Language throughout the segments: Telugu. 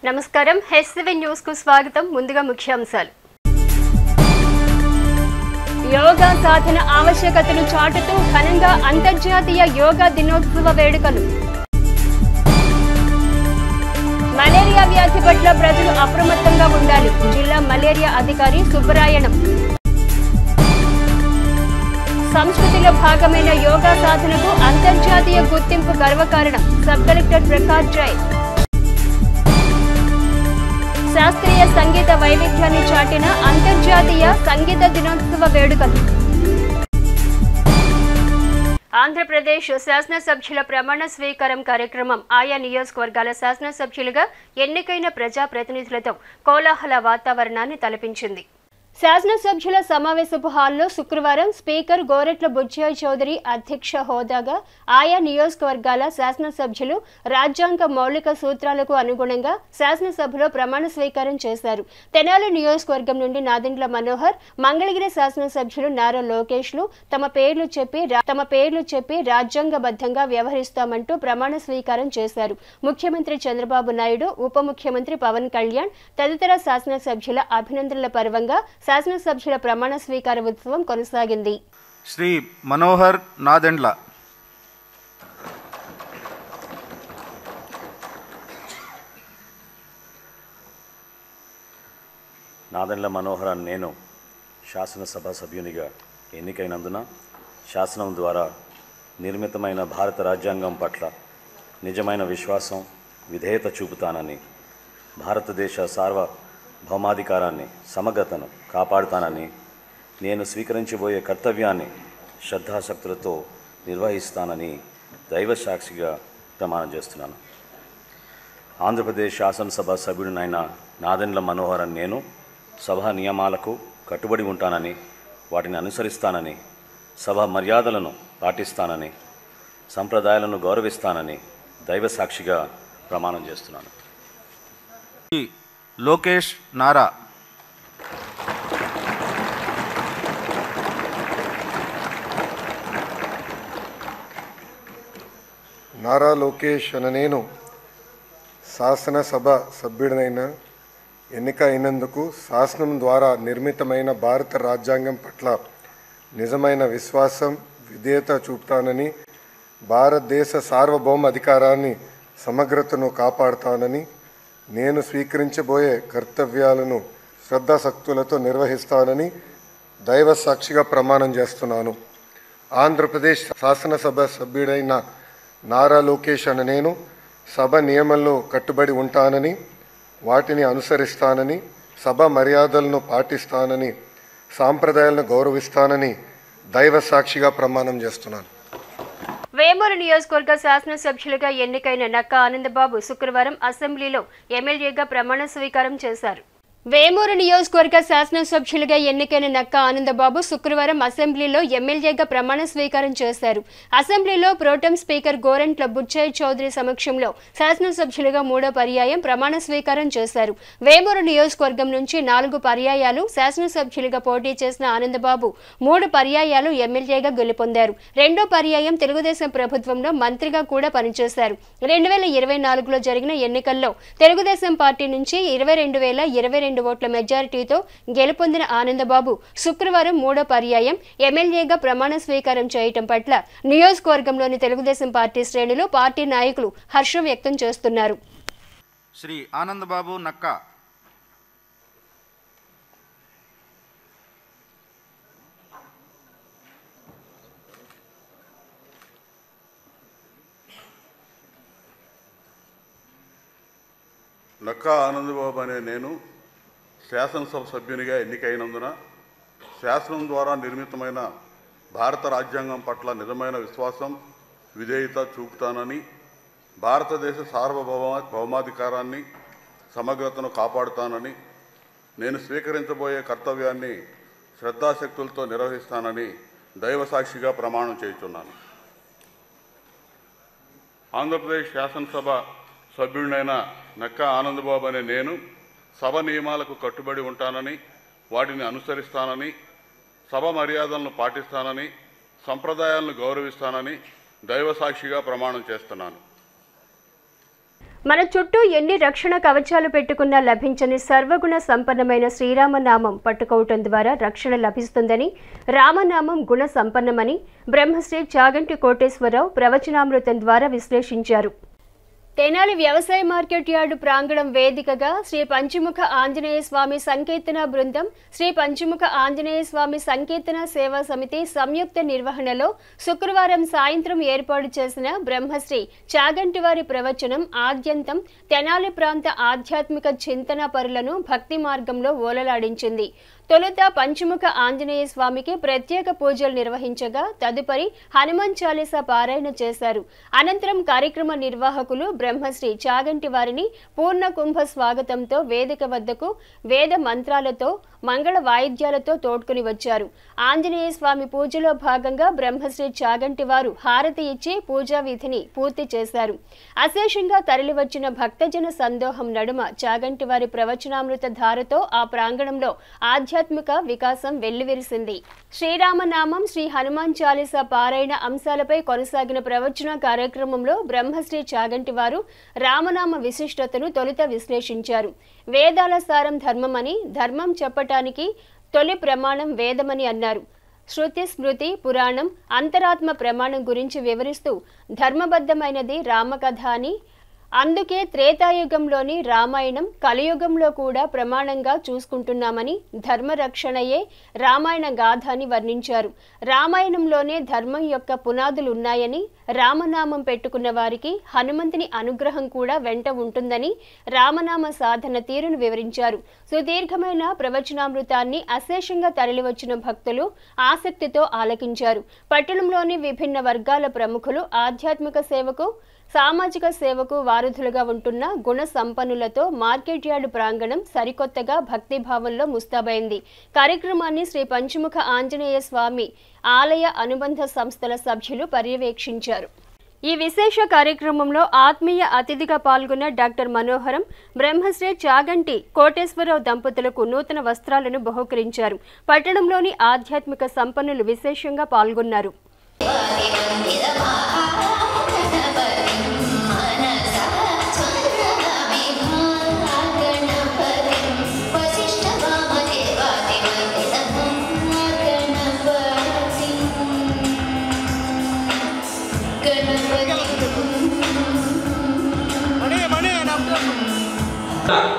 నమస్కారం హెచ్7 న్యూస్ కు స్వాగతం. ముందుగా ముఖ్యాంశాలు. యోగా సాధన ఆవశ్యకతను చాటుతూ ఘనంగా అంతర్జాతీయ యోగా దినోత్సవ వేడుకలు. మలేరియా వ్యాధి పట్ల ప్రజలు అప్రమత్తంగా ఉండాలి. జిల్లా మలేరియా అధికారి సుబ్బరాయణం. సంస్కృతిలో భాగమైన యోగా సాధనకు అంతర్జాతీయ గుర్తింపు గర్వకారణం. సబ్ కలెక్టర్ ప్రకాష్ జై. శాస్త్రీయ సంగీత వైవిధ్యాన్ని చాటిన అంతర్జాతీయ సంగీత దినోత్సవ వేడుకలు. ఆంధ్రప్రదేశ్ శాసనసభ్యుల ప్రమాణ స్వీకారం కార్యక్రమం ఆయా నియోజకవర్గాల శాసనసభ్యులుగా ఎన్నికైన ప్రజాప్రతినిధులతో కోలాహల వాతావరణాన్ని తలపించింది. శాసనసభ్యుల సమావేశపు హాల్లో శుక్రవారం స్పీకర్ గోరెట్ల బుచ్చయ్య చౌదరి అధ్యక్ష హోదాగా ఆయా నియోజకవర్గాల శాసనసభ్యులు రాజ్యాంగ మౌలిక సూత్రాలకు అనుగుణంగా శాసనసభలో ప్రమాణ స్వీకారం చేశారు. తెనాలి నియోజకవర్గం నుండి నాదెండ్ల మనోహర్, మంగళగిరి శాసనసభ్యులు నారా లోకేష్లు తమ పేర్లు చెప్పి రాజ్యాంగబద్ధంగా వ్యవహరిస్తామంటూ ప్రమాణ స్వీకారం చేశారు. ముఖ్యమంత్రి చంద్రబాబు నాయుడు, ఉప ముఖ్యమంత్రి పవన్ కళ్యాణ్ తదితర శాసనసభ్యుల అభినందనల పర్వంగా శాసనసభ్యుల ప్రమాణ స్వీకార ఉత్సవం కొనసాగింది. శ్రీ మనోహర్ నాదెండ్ల. నాదెండ్ల మనోహర్ నేను శాసనసభ సభ్యునిగా ఎన్నికైనందున శాసనం ద్వారా నిర్మితమైన భారత రాజ్యాంగం పట్ల నిజమైన విశ్వాసం, విధేయత చూపుతానని, భారతదేశ సార్వభౌమాధికారాన్ని, సమగ్రతను కాపాడుతానని, నేను స్వీకరించబోయే కర్తవ్యాన్ని శ్రద్ధాశక్తులతో నిర్వహిస్తానని దైవ సాక్షిగా ప్రమాణం చేస్తున్నాను. ఆంధ్రప్రదేశ్ శాసనసభ సభ్యుడినైన నాదెండ్ల మనోహర్ నేను సభ నియమాలకు కట్టుబడి ఉంటానని, వాటిని అనుసరిస్తానని, సభ మర్యాదలను పాటిస్తానని, సంప్రదాయాలను గౌరవిస్తానని దైవ సాక్షిగా ప్రమాణం చేస్తున్నాను. లోకేష్ నారా. నారా లోకేష్ అనే నేను శాసనసభ సభ్యుడినైన ఎన్నిక అయినందుకు శాసనం ద్వారా నిర్మితమైన భారత రాజ్యాంగం పట్ల నిజమైన విశ్వాసం, విధేయత చూపుతానని, భారతదేశ సార్వభౌమ అధికారాన్ని, సమగ్రతను కాపాడుతానని, నేను స్వీకరించబోయే కర్తవ్యాలను శ్రద్ధాశక్తులతో నిర్వహిస్తానని దైవ సాక్షిగా ప్రమాణం చేస్తున్నాను. ఆంధ్రప్రదేశ్ శాసనసభ సభ్యుడైన నారా లోకేష్ అనే నేను సభ నియమాలను కట్టుబడి ఉంటానని, వాటిని అనుసరిస్తానని, సభ మర్యాదలను పాటిస్తానని, సాంప్రదాయాలను గౌరవిస్తానని దైవ సాక్షిగా ప్రమాణం చేస్తున్నాను. వేమూరు నియోజకవర్గ శాసనసభ్యులుగా ఎన్నికైన నక్కా ఆనందబాబు శుక్రవారం అసెంబ్లీలో ఎమ్మెల్యేగా ప్రమాణ స్వీకారం చేశారు. వేమూరు నియోజకవర్గ శాసనసభ్యులుగా ఎన్నికైన నక్కా ఆనందబాబు శుక్రవారం అసెంబ్లీలో ఎమ్మెల్యేగా ప్రమాణ స్వీకారం చేశారు. అసెంబ్లీలో ప్రోటెం స్పీకర్ గోరెంట్ల బుచ్చయ్య చౌదరి సమక్షంలో శాసనసభ్యులుగా 3వ పర్యాయం ప్రమాణ స్వీకారం చేశారు. వేమూరు నియోజకవర్గం నుంచి 4 పర్యాయాలు శాసనసభ్యులుగా పోటీ చేసిన ఆనందబాబు 3 పర్యాయాలు ఎమ్మెల్యేగా గెలుపొందారు. 2వ పర్యాయం తెలుగుదేశం ప్రభుత్వంలో మంత్రిగా కూడా పనిచేశారు. 2024లో జరిగిన ఎన్నికల్లో తెలుగుదేశం పార్టీ నుంచి 22,022 ఓట్ల మెజారిటీతో గెలుపొందిన ఆనందబాబు శుక్రవారం 3వ పర్యాయం ఎమ్మెల్యేగా ప్రమాణ స్వీకారం చేయటం పట్ల నియోజకవర్గంలోని తెలుగుదేశం పార్టీ శ్రేణులు, పార్టీ నాయకులు హర్షం వ్యక్తం చేస్తున్నారు. శ్రీ ఆనందబాబు నక్కా. నక్కా ఆనందబాబు అనే నేను శాసనసభ సభ్యునిగా ఎన్నికైనందున శాసనం ద్వారా నిర్మితమైన భారత రాజ్యాంగం పట్ల నిజమైన విశ్వాసం, విధేయత చూపుతానని, భారతదేశ సార్వభౌమాధికారాన్ని, సమగ్రతను కాపాడుతానని, నేను స్వీకరించబోయే కర్తవ్యాన్ని శ్రద్ధాశక్తులతో నిర్వహిస్తానని దైవ సాక్షిగా ప్రమాణం చేస్తున్నాను. ఆంధ్రప్రదేశ్ శాసనసభ సభ్యుడినైన నక్కా ఆనందబాబు అనే నేను సభ నియమాలకు కట్టుబడి ఉంటానని, వాటిని అనుసరిస్తానని, సభ మర్యాదలను పాటిస్తానని, సంప్రదాయాలను గౌరవిస్తానని దైవ సాక్షిగా ప్రమాణం చేస్తున్నాను. మన చుట్టూ ఎన్ని రక్షణ కవచాలు పెట్టుకున్నా లభించని సర్వగుణ సంపన్నమైన శ్రీరామనామం పట్టుకోవటం ద్వారా రక్షణ లభిస్తుందని, రామనామం గుణ సంపన్నమని బ్రహ్మశ్రీ చాగంటి కోటేశ్వరరావు ప్రవచనామృతం ద్వారా విశ్లేషించారు. తెనాలి వ్యవసాయ మార్కెట్ యార్డు ప్రాంగణం వేదికగా శ్రీ పంచముఖ ఆంజనేయ స్వామి సంకీర్తన బృందం, శ్రీ పంచముఖ ఆంజనేయ స్వామి సంకీర్తన సేవా సమితి సంయుక్త నిర్వహణలో శుక్రవారం సాయంత్రం ఏర్పాటు చేసిన బ్రహ్మశ్రీ చాగంటి వారి ప్రవచనం ఆద్యంతం తెనాలి ప్రాంత ఆధ్యాత్మిక చింతన పరులను భక్తి మార్గంలో ఓలలాడించింది. తొలుత పంచముఖ ఆంజనేయ స్వామికి ప్రత్యేక పూజలు నిర్వహించగా తదుపరి హనుమాన్ చాలీసా పారాయణ చేశారు. అనంతరం కార్యక్రమ నిర్వాహకులు బ్రహ్మశ్రీ చాగంటి వారిని పూర్ణ కుంభ స్వాగతంతో వేదిక వద్దకు వేద మంత్రాలతో మంగళ వాయిద్యాలతో తోడ్కొని వచ్చారు. ఆంజనేయ స్వామి పూజలో భాగంగా బ్రహ్మశ్రీ చాగంటి వారు హారతి ఇచ్చి పూజా విధిని పూర్తి చేశారు. అశేషంగా తరలివచ్చిన భక్తజన సందోహం నడుమ చాగంటి వారి ప్రవచనామృత ధారతో ఆ ప్రాంగణంలో ఆధ్యాత్మిక వికాసం వెల్లివిరిసింది. శ్రీరామనామం, శ్రీ హనుమాన్ చాలీసా పారాయణ అంశాలపై కొనసాగిన ప్రవచన కార్యక్రమంలో బ్రహ్మశ్రీ చాగంటి వారు రామనామ విశిష్టతను తొలుత విశ్లేషించారు. వేదాల సారం ధర్మమని, ధర్మం చెప్పటానికి తొలి ప్రమాణం వేదమని అన్నారు. శృతి, స్మృతి, పురాణం, అంతరాత్మ ప్రమాణం గురించి వివరిస్తూ ధర్మబద్ధమైనది రామకథ అని, అందుకే త్రేతాయుగంలోని రామాయణం కలియుగంలో కూడా ప్రమాణంగా చూసుకుంటున్నామని, ధర్మరక్షణయే రామాయణ గాథ అని వర్ణించారు. రామాయణంలోనే ధర్మం యొక్క పునాదులు ఉన్నాయని, రామనామం పెట్టుకున్న వారికి హనుమంతుని అనుగ్రహం కూడా వెంట ఉంటుందని, రామనామ సాధన తీరును వివరించారు. సుదీర్ఘమైన ప్రవచనామృతాన్ని అశేషంగా తరలివచ్చిన భక్తులు ఆసక్తితో ఆలకించారు. పట్టణంలోని విభిన్న వర్గాల ప్రముఖులు ఆధ్యాత్మిక సేవకు, సామాజిక సేవకు వారధులుగా ఉంటున్న గుణ సంపన్నులతో మార్కెట్ యార్డు ప్రాంగణం సరికొత్తగా భక్తిభావంలో ముస్తాబైంది. కార్యక్రమాన్ని శ్రీ పంచముఖ ఆంజనేయ స్వామి ఆలయ అనుబంధ సంస్థల సభ్యులు పర్యవేక్షించారు. ఈ విశేష కార్యక్రమంలో ఆత్మీయ అతిథిగా పాల్గొన్న డాక్టర్ మనోహరం బ్రహ్మశ్రీ చాగంటి కోటేశ్వరరావు దంపతులకు నూతన వస్త్రాలను బహుకరించారు. పట్టణంలోని ఆధ్యాత్మిక సంపన్నులు విశేషంగా పాల్గొన్నారు.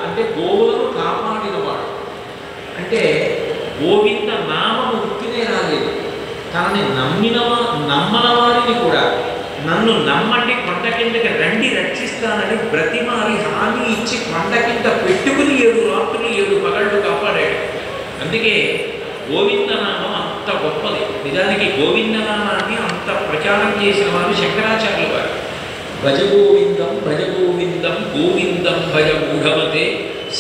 అంటే గోవులను కాపాడినవాడు, అంటే గోవింద నామము ఉత్తినే రాలేదు, తనని నమ్మన వారిని కూడా నన్ను నమ్మండి, కొండ కిందకి రండి రక్షిస్తానని బ్రతిమారి హామీ ఇచ్చి కొండ కింద పెట్టుకుని 7 రాత్రులు 7 పగళ్ళు కాపాడాడు. అందుకే గోవిందనామం అంత గొప్పది. నిజానికి గోవిందనామాన్ని అంత ప్రచారం చేసిన వారు శంకరాచార్యుల వారు. భజ గోవిందం భజ గోవిందం గోవిందం భజ మూఢమతే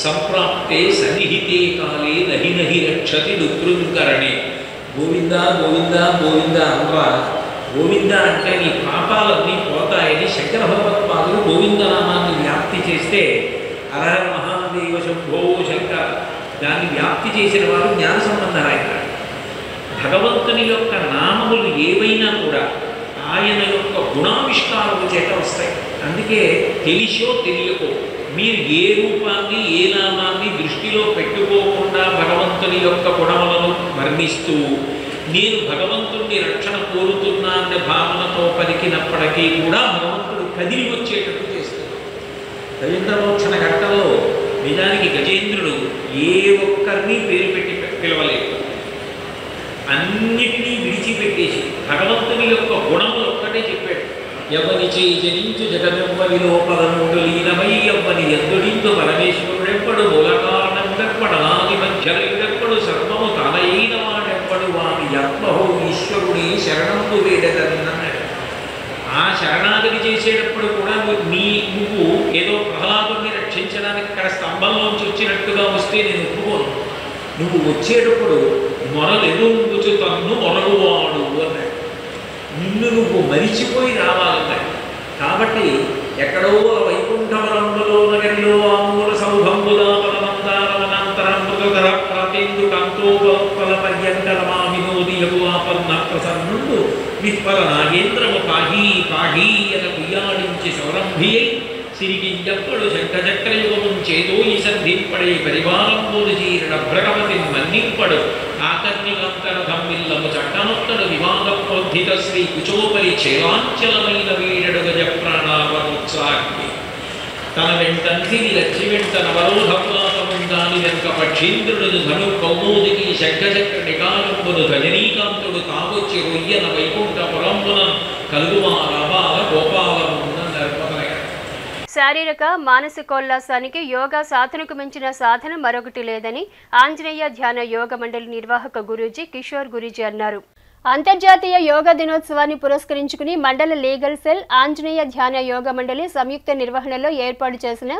సంప్రాప్తే సన్నిహితే కాలే నహి నహి రక్షతి దుఃఖృంకరణే. గోవింద గోవింద గోవింద అనరా, గోవింద అంటే నీ పాపాలన్నీ పోతాయని శంకర భగవత్పాదులు గోవిందనామాన్ని వ్యాప్తి చేస్తే హరహర మహాదేవ శంభో శంకర దాన్ని వ్యాప్తి చేసిన వారు జ్ఞాన సంబంధరాయన. భగవంతుని యొక్క నామములు ఏవైనా కూడా ఆయన యొక్క గుణావిష్కారము చేత వస్తాయి. అందుకే తెలిసో తెలియకో మీరు ఏ రూపాన్ని ఏ నామాన్ని దృష్టిలో పెట్టుకోకుండా భగవంతుని యొక్క గుణములను వర్ణిస్తూ నేను భగవంతుడిని రక్షణ కోరుతున్నా అనే భావనతో పలికినప్పటికీ కూడా భగవంతుడు కదిలి వచ్చేటట్టు చేస్తాడు. గజేంద్రమోక్షణ ఘట్టంలో నిజానికి గజేంద్రుడు ఏ ఒక్కరిని పేరు పెట్టి పిలవలేదు, అన్నిటినీ విడిచిపెట్టేసి భగవంతుని యొక్క గుణములు ఒక్కటే చెప్పాడు. ఎవరి చేయి జనించు జగమెవ్వరి లోపలనుడు లీనమై ఎవ్వని ఎందుడిందు పరమేశ్వరుడెవ్వడు మూలకారణముడెవ్వడనాది మధ్యలుడెవ్వడు సర్వము తనైన వాడెవ్వడు వాని ఆత్మహో ఈశ్వరుని శరణంబు వేడదన్నాడు. ఆ శరణాగతి చేసేటప్పుడు కూడా నువ్వు ఏదో ప్రహ్లాదుని రక్షించడానికి ఇక్కడ స్తంభంలోంచి వచ్చినట్టుగా వస్తే నేను ఒప్పుకోను. నువ్వు వచ్చేటప్పుడు మొరలెదుంగుచు తన్ను మొరలువాడు అన్నాడు. నిన్ను నువ్వు మరిచిపోయి రావాలన్నాడు. కాబట్టి ఎక్కడో వైకుంఠవరంలో నగరిలో ఆమూల సౌభంబుదాపరమందారమనంతరామృతధర ప్రాతేందు కాంతోపల పర్యంకరమా వినోదియగు ఆపన్న ప్రసన్నుడు విత్పల నాగేంద్రము పాహీ పాహీ అన కుయ్యాడించి సౌరంభియై సిరిగింజప్పుడు శంఖచక్రయుగము చేదో ఈ సంధింపడే పరివారంబోలు చీరడ భ్రగవతి మన్నింపడు ఆకర్ణికంకరథమ్మిల్లము చట్టనొత్తడు వివాద ప్రోద్ధిత శ్రీ కుచోపరి చేలాంచలమైన వీడడు గజ ప్రాణావరోత్సాహి తన వెంటంతిని లచ్చి వెంట నవరోధపులాతముందాని వెనుక పక్షీంద్రుడు ధను కౌమోదికి శంఖచక్ర నికాలంబును రజనీకాంతుడు తావొచ్చి రొయ్యన వైకుంఠ పురంబున కలుగుమా రబాల గోపాలమున నర్మదయ. శారీరక మానసికోల్లాసానికి యోగా సాధనకు మించిన సాధన మరొకటి లేదని ఆంజనేయ ధ్యాన యోగ మండలి నిర్వాహక గురూజీ కిషోర్ గురూజీ అన్నారు. అంతర్జాతీయ యోగా దినోత్సవాన్ని పురస్కరించుకుని మండల లీగల్ సెల్ ఆంజనేయ ధ్యాన యోగ మండలి సంయుక్త నిర్వహణలో ఏర్పాటు చేసిన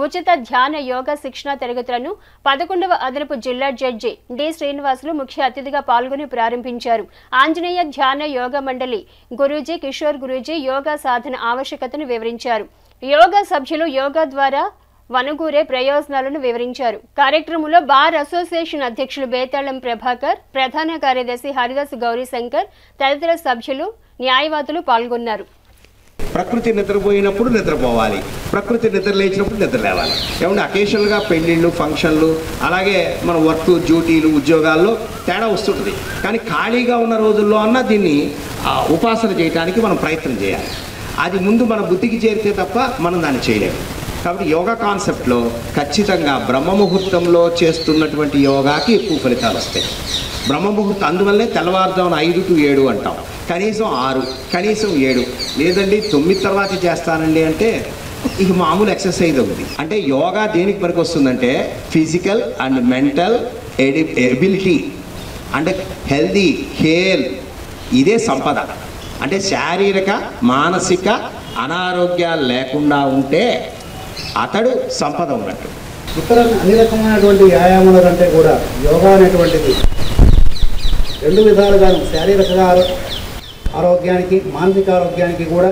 ఉచిత ధ్యాన యోగా శిక్షణ తరగతులను 11వ అదనపు జిల్లా జడ్జి డి శ్రీనివాసులు ముఖ్య అతిథిగా పాల్గొని ప్రారంభించారు. ఆంజనేయ ధ్యాన యోగ మండలి గురూజీ కిషోర్ గురూజీ యోగా సాధన ఆవశ్యకతను వివరించారు. యోగా సభ్యులు యోగా ద్వారా వనుగూరే ప్రయోజనాలను వివరించారు. కార్యక్రమంలో బార్ అసోసియేషన్ అధ్యక్షులు బేతాళం ప్రభాకర్, ప్రధాన కార్యదర్శి హరిదాస్ గౌరీశంకర్ తదితర సభ్యులు న్యాయవాదులు పాల్గొన్నారు. ప్రకృతి నిద్రపోయినప్పుడు నిద్రపోవాలి, ప్రకృతి నిద్ర లేచినప్పుడు నిద్ర లేవాలి. ఏమంటే అకేషనల్గా పెళ్ళిళ్ళు, ఫంక్షన్లు, అలాగే మన వర్క్, డ్యూటీలు, ఉద్యోగాల్లో తేడా వస్తుంటుంది. కానీ ఖాళీగా ఉన్న రోజుల్లో అన్నా దీన్ని ఉపాసన చేయడానికి మనం ప్రయత్నం చేయాలి. అది ముందు మన బుద్ధికి చేరితే తప్ప మనం దాన్ని చేయలేము. కాబట్టి యోగా కాన్సెప్ట్లో ఖచ్చితంగా బ్రహ్మముహూర్తంలో చేస్తున్నటువంటి యోగాకి ఎక్కువ ఫలితాలు వస్తాయి. బ్రహ్మముహూర్తం అందువల్లే తెల్లవారుజామున 5 to 7 అంటాం, కనీసం 6, కనీసం 7, లేదండి 9 తర్వాత చేస్తానండి అంటే ఇక మామూలు ఎక్సర్సైజ్ అవుతుంది. అంటే యోగా దేనికి పనికి వస్తుందంటే ఫిజికల్ అండ్ మెంటల్ ఎబిలిటీ అంటే హెల్దీ హెల్త్, ఇదే సంపద. అంటే శారీరక మానసిక అనారోగ్యాలు లేకుండా ఉంటే అతడు సంపద ఉన్నట్టు. ఇతర అన్ని రకమైనటువంటి వ్యాయామాల కంటే కూడా యోగా అనేటువంటిది 2 విధాలుగాను శారీరక ఆరోగ్యానికి మానసిక ఆరోగ్యానికి కూడా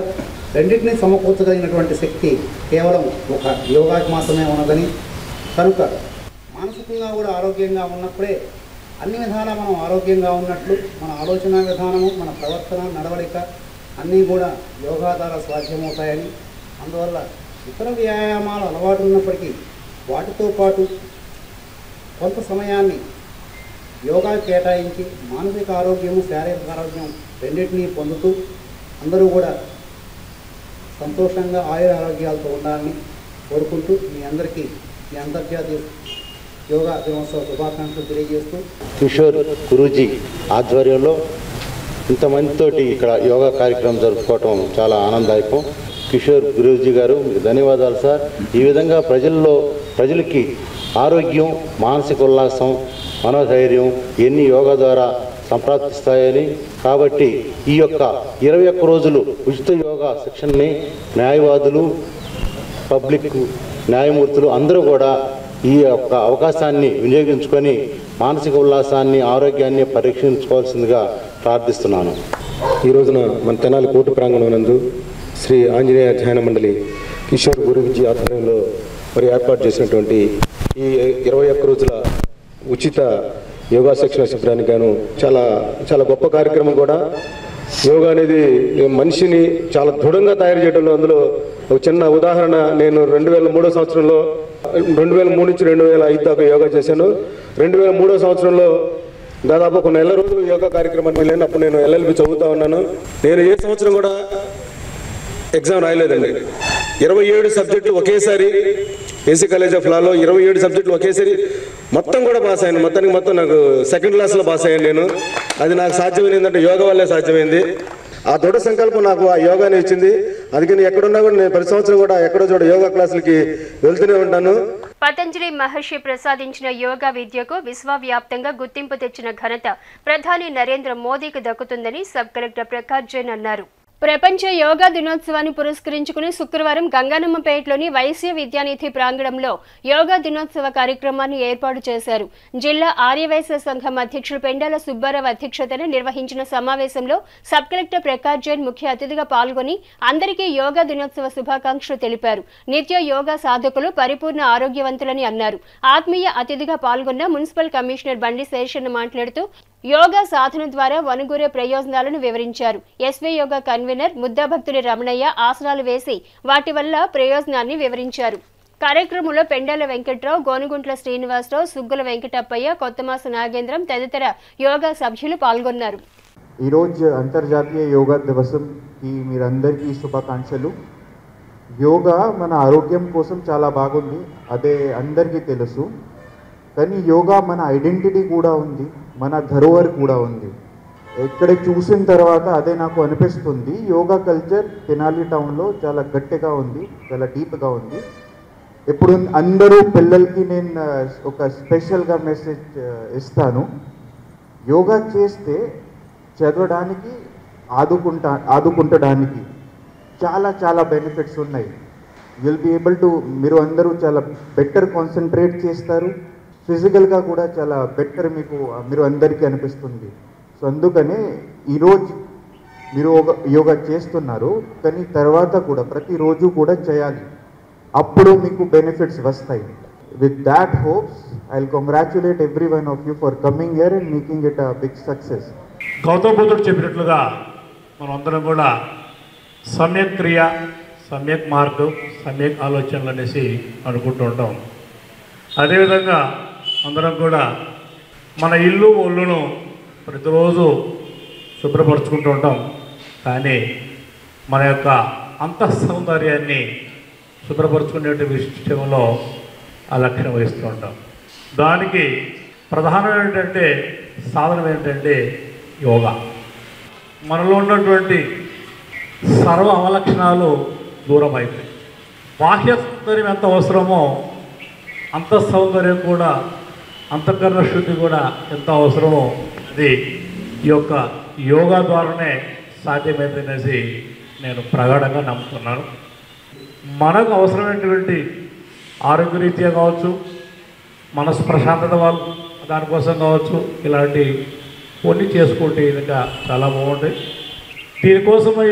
రెండింటినీ సమకూర్చగలిగినటువంటి శక్తి కేవలం ఒక యోగాకి మాత్రమే ఉన్నదని, కనుక మానసికంగా కూడా ఆరోగ్యంగా ఉన్నప్పుడే అన్ని విధాలా మనం ఆరోగ్యంగా ఉన్నట్లు మన ఆలోచన విధానము, మన ప్రవర్తన, నడవడిక అన్నీ కూడా యోగా ద్వారా సాధ్యమవుతాయని, అందువల్ల ఇతర వ్యాయామాలు అలవాటు ఉన్నప్పటికీ వాటితో పాటు కొంత సమయాన్ని యోగా కేటాయించి మానసిక ఆరోగ్యము, శారీరక ఆరోగ్యం రెండింటినీ పొందుతూ అందరూ కూడా సంతోషంగా ఆరోగ్యాలతో ఉండాలని కోరుకుంటూ మీ అందరికీ ఈ అంతర్జాతీయ యోగా దినోత్సవ శుభాకాంక్షలు తెలియజేస్తూ కిషోర్ గురూజీ ఆధ్వర్యంలో ఇంతమందితోటి ఇక్కడ యోగా కార్యక్రమం జరుపుకోవటం చాలా ఆనందదాయకం. కిషోర్ గురూజీ గారు మీకు ధన్యవాదాలు సార్. ఈ విధంగా ప్రజలకి ఆరోగ్యం, మానసిక ఉల్లాసం, మనోధైర్యం ఎన్ని యోగా ద్వారా సంప్రాప్తిస్తాయని, కాబట్టి ఈ యొక్క 21 రోజులు ఉచిత యోగా శిక్షణని న్యాయవాదులు, పబ్లిక్ న్యాయమూర్తులు అందరూ కూడా ఈ యొక్క అవకాశాన్ని వినియోగించుకొని మానసిక ఉల్లాసాన్ని, ఆరోగ్యాన్ని పరీక్షించుకోవాల్సిందిగా ప్రార్థిస్తున్నాను. ఈ రోజున మన తెనాలి కోర్టు ప్రాంగణం నందు శ్రీ ఆంజనేయ ధ్యాన మండలి కిషోర్ గురూజీ ఆధ్వర్యంలో మరి ఏర్పాటు చేసినటువంటి ఈ 21 రోజుల ఉచిత యోగా శిక్షణ శిబిరానికి గాను చాలా గొప్ప కార్యక్రమం కూడా. యోగా అనేది మనిషిని చాలా దృఢంగా తయారు చేయడంలో అందులో ఒక చిన్న ఉదాహరణ, నేను 2003 సంవత్సరంలో 2003 నుంచి 2005 దాకా యోగా చేశాను. 2003 సంవత్సరంలో దాదాపు ఒక నెల రోజులు యోగా కార్యక్రమానికి వెళ్ళాను. అప్పుడు నేను LLB చదువుతా ఉన్నాను. నేను ఏ సంవత్సరం కూడా ఎగ్జామ్ రాయలేదండి. 27 సబ్జెక్టులు ఒకేసారి, ఏసీ కాలేజ్ ఆఫ్ లాలో 27 సబ్జెక్టులు ఒకేసారి మొత్తం కూడా పాస్ అయ్యాను. మొత్తం నాకు 2nd క్లాస్లో పాస్ అయ్యాను నేను. అది నాకు సాధ్యమైంది ఏంటంటే యోగా వల్లే సాధ్యమైంది. ఆ దృఢ సంకల్పం నాకు ఆ యోగాని ఇచ్చింది. అందుకని ఎక్కడున్నా కూడా నేను ప్రతి సంవత్సరం కూడా ఎక్కడో చోట యోగా క్లాసులకి వెళ్తూనే ఉంటాను. పతంజలి మహర్షి ప్రసాదించిన యోగా విద్యకు విశ్వవ్యాప్తంగా గుర్తింపు తెచ్చిన ఘనత ప్రధాని నరేంద్ర మోదీకి దక్కుతుందని సబ్ కలెక్టర్ ప్రకాష్ జైన్ అన్నారు. ప్రపంచ యోగా దినోత్సవాన్ని పురస్కరించుకుని శుక్రవారం గంగానమ్మపేటలోని వైశ్య విద్యానిధి ప్రాంగణంలో యోగా దినోత్సవ కార్యక్రమాన్ని ఏర్పాటు చేశారు. జిల్లా ఆర్యవైశ్య సంఘం అధ్యక్షులు పెండాల సుబ్బారావు అధ్యక్షతన నిర్వహించిన సమావేశంలో సబ్ కలెక్టర్ ప్రకాష్ జైన్ ముఖ్య అతిథిగా పాల్గొని అందరికీ యోగా దినోత్సవ శుభాకాంక్షలు తెలిపారు. నిత్య యోగా సాధకులు పరిపూర్ణ ఆరోగ్యవంతులని అన్నారు. ఆత్మీయ అతిథిగా పాల్గొన్న మున్సిపల్ కమిషనర్ బండి శేషన్న మాట్లాడుతూ యోగా సాధన ద్వారా వనుగూరే ప్రయోజనాలను వివరించారు. ఎస్వీ యోగా కన్వీనర్ ముద్దాభక్తుడి రమణయ్య ఆసనాలు వేసి వాటి వల్ల ప్రయోజనాన్ని వివరించారు. కార్యక్రమంలో పెండాల వెంకట్రావు, గోనుగుంట్ల శ్రీనివాసరావు, సుగ్గుల వెంకటప్పయ్య, కొత్తమాస నాగేంద్రం తదితర యోగా సభ్యులు పాల్గొన్నారు. ఈరోజు అంతర్జాతీయ యోగా దివసంకి మీరందరికీ శుభాకాంక్షలు. యోగా మన ఆరోగ్యం కోసం చాలా బాగుంది, అదే అందరికీ తెలుసు. కానీ యోగా మన ఐడెంటిటీ కూడా ఉంది, మన ధరోహర్ కూడా ఉంది. ఇక్కడ చూసిన తర్వాత అదే నాకు అనిపిస్తుంది, యోగా కల్చర్ తెనాలి టౌన్లో చాలా గట్టిగా ఉంది, చాలా డీప్గా ఉంది. ఇప్పుడు అందరూ పిల్లలకి నేను ఒక స్పెషల్గా మెసేజ్ ఇస్తాను. యోగా చేస్తే చదవడానికి ఆదుకుంటడానికి చాలా చాలా బెనిఫిట్స్ ఉన్నాయి. విల్ బి ఏబుల్ టు మీరు అందరూ చాలా బెటర్ కాన్సన్ట్రేట్ చేస్తారు, ఫిజికల్గా కూడా చాలా బెటర్ మీరు అందరికీ అనిపిస్తుంది. సో అందుకనే ఈరోజు మీరు యోగా చేస్తున్నారు, కానీ తర్వాత కూడా ప్రతిరోజు కూడా చేయాలి, అప్పుడు మీకు బెనిఫిట్స్ వస్తాయి. With that hopes I will congratulate every one of you for coming here and making it a big success. Gautama బుద్ధుడు చెప్పినట్లుగా మనం అందరం కూడా సమ్యక్ క్రియ, సమ్యక్ మార్గం, సమ్యక్ ఆలోచనలు అనేసి అనుకుంటూ ఉంటాం. అదేవిధంగా అందరం కూడా మన ఇల్లు ఒళ్ళును ప్రతిరోజు శుభ్రపరుచుకుంటూ ఉంటాం, కానీ మన యొక్క అంతః సౌందర్యాన్ని శుభ్రపరుచుకునే విషయంలో అలక్ష్యం వహిస్తూ ఉంటాం. దానికి ప్రధానం ఏంటంటే, సాధనం ఏంటంటే యోగా. మనలో ఉన్నటువంటి సర్వ అవలక్షణాలు దూరం అయిపోయి, బాహ్య సౌందర్యం ఎంత అవసరమో అంతః సౌందర్యం కూడా, అంతఃకరణ శుద్ధి కూడా ఎంత అవసరమో అది ఈ యొక్క యోగా ద్వారానే సాధ్యమైందనేసి నేను ప్రగాఢంగా నమ్ముతున్నాను. మనకు అవసరమైనటువంటి ఆరోగ్యరీత్యా కావచ్చు, మనసు ప్రశాంతత దానికోసం కావచ్చు, ఇలాంటి కొన్ని చేసుకుంటే ఇంకా చాలా బాగుంటాయి. దీనికోసమై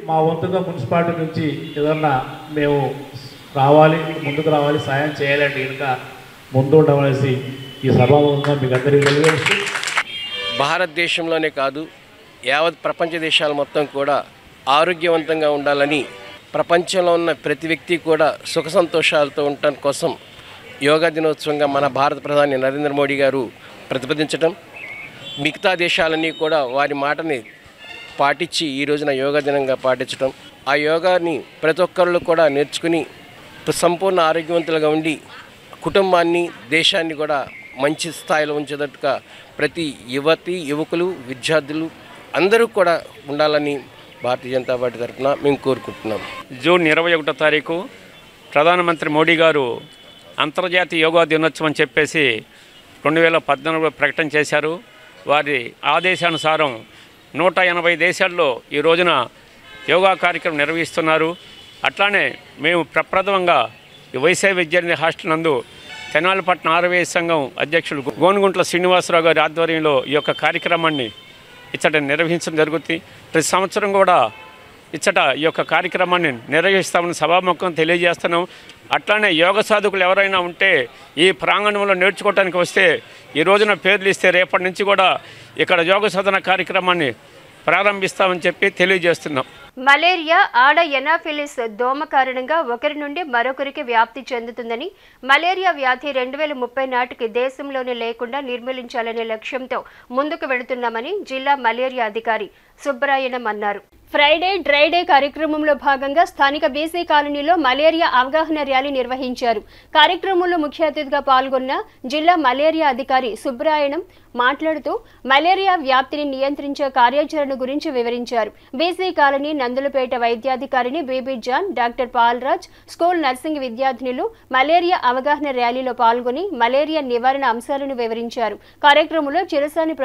మా వంతుగా మున్సిపాలిటీ నుంచి ఏదన్నా మేము ముందుకు రావాలి, సాయం చేయాలంటే ఇంకా ముందు ఉండవలసి ఈ సభాముఖంగా మీకు అందరికీ తెలియజేస్తూ, భారతదేశంలోనే కాదు యావత్ ప్రపంచ దేశాలు మొత్తం కూడా ఆరోగ్యవంతంగా ఉండాలని, ప్రపంచంలో ఉన్న ప్రతి వ్యక్తి కూడా సుఖ సంతోషాలతో ఉండటం కోసం యోగా దినోత్సవంగా మన భారత ప్రధాని నరేంద్ర మోడీ గారు ప్రతిపాదించడం, మిగతా దేశాలన్నీ కూడా వారి మాటని పాటించి ఈ రోజున యోగా దినంగా పాటించడం, ఆ యోగాని ప్రతి ఒక్కళ్ళు కూడా నేర్చుకుని సంపూర్ణ ఆరోగ్యవంతులుగా ఉండి కుటుంబాన్ని, దేశాన్ని కూడా మంచి స్థాయిలో ఉంచేటట్టుగా ప్రతి యువకులు, విద్యార్థులు అందరూ కూడా ఉండాలని భారతీయ జనతా పార్టీ తరఫున మేము కోరుకుంటున్నాం. జూన్ 21వ తారీఖు ప్రధానమంత్రి మోడీ గారు అంతర్జాతీయ యోగా దినోత్సవం చెప్పేసి 2014 ప్రకటన చేశారు. వారి ఆదేశానుసారం 180 దేశాల్లో ఈ రోజున యోగా కార్యక్రమం నిర్వహిస్తున్నారు. అట్లానే మేము ప్రప్రథమంగా వైశాఖ విద్యార్థి హాస్టల్ నందు తెనాలిపట్నం ఆర్వై సంఘం అధ్యక్షులు గోనుగుంట్ల శ్రీనివాసరావు గారి ఆధ్వర్యంలో ఈ యొక్క కార్యక్రమాన్ని ఇచ్చట నిర్వహించడం జరుగుతుంది. ప్రతి సంవత్సరం కూడా ఇచ్చట ఈ యొక్క కార్యక్రమాన్ని నిర్వహిస్తామని సభాముఖం తెలియజేస్తున్నాం. అట్లానే యోగ సాధకులు ఎవరైనా ఉంటే ఈ ప్రాంగణంలో నేర్చుకోవడానికి వస్తే ఈ రోజున పేర్లు ఇస్తే రేపటి నుంచి కూడా ఇక్కడ యోగ సాధన కార్యక్రమాన్ని ప్రారంభిస్తామని చెప్పి తెలియజేస్తున్నాం. మలేరియా ఆడ ఎనాఫిలిస్ దోమ కారణంగా ఒకరి నుండి మరొకరికి వ్యాప్తి చెందుతుందని, మలేరియా వ్యాధి 2030 నాటికి దేశంలోనే లేకుండా నిర్మూలించాలనే లక్ష్యంతో ముందుకు వెళుతున్నామని జిల్లా మలేరియా అధికారి సుబ్బరాయణం అన్నారు. ఫ్రైడే డ్రై డే కార్యక్రమంలో భాగంగా స్థానిక బీసీ కాలనీలో మలేరియా అవగాహన ర్యాలీ నిర్వహించారు. కార్యక్రమంలో ముఖ్య అతిథిగా పాల్గొన్న జిల్లా మలేరియా అధికారి సుబ్బరాయణం మాట్లాడుతూ మలేరియా వ్యాప్తిని నియంత్రించే కార్యాచరణ గురించి వివరించారు. బీసీ కాలనీ నందులపేట వైద్యాధికారిని Bibi Jan, doctor Palraj, school nursing విద్యార్థినులు మలేరియా అవగాహన ర్యాలీలో పాల్గొని మలేరియా నివారణ అంశాలను వివరించారు. కార్యక్రమంలో చిరసాని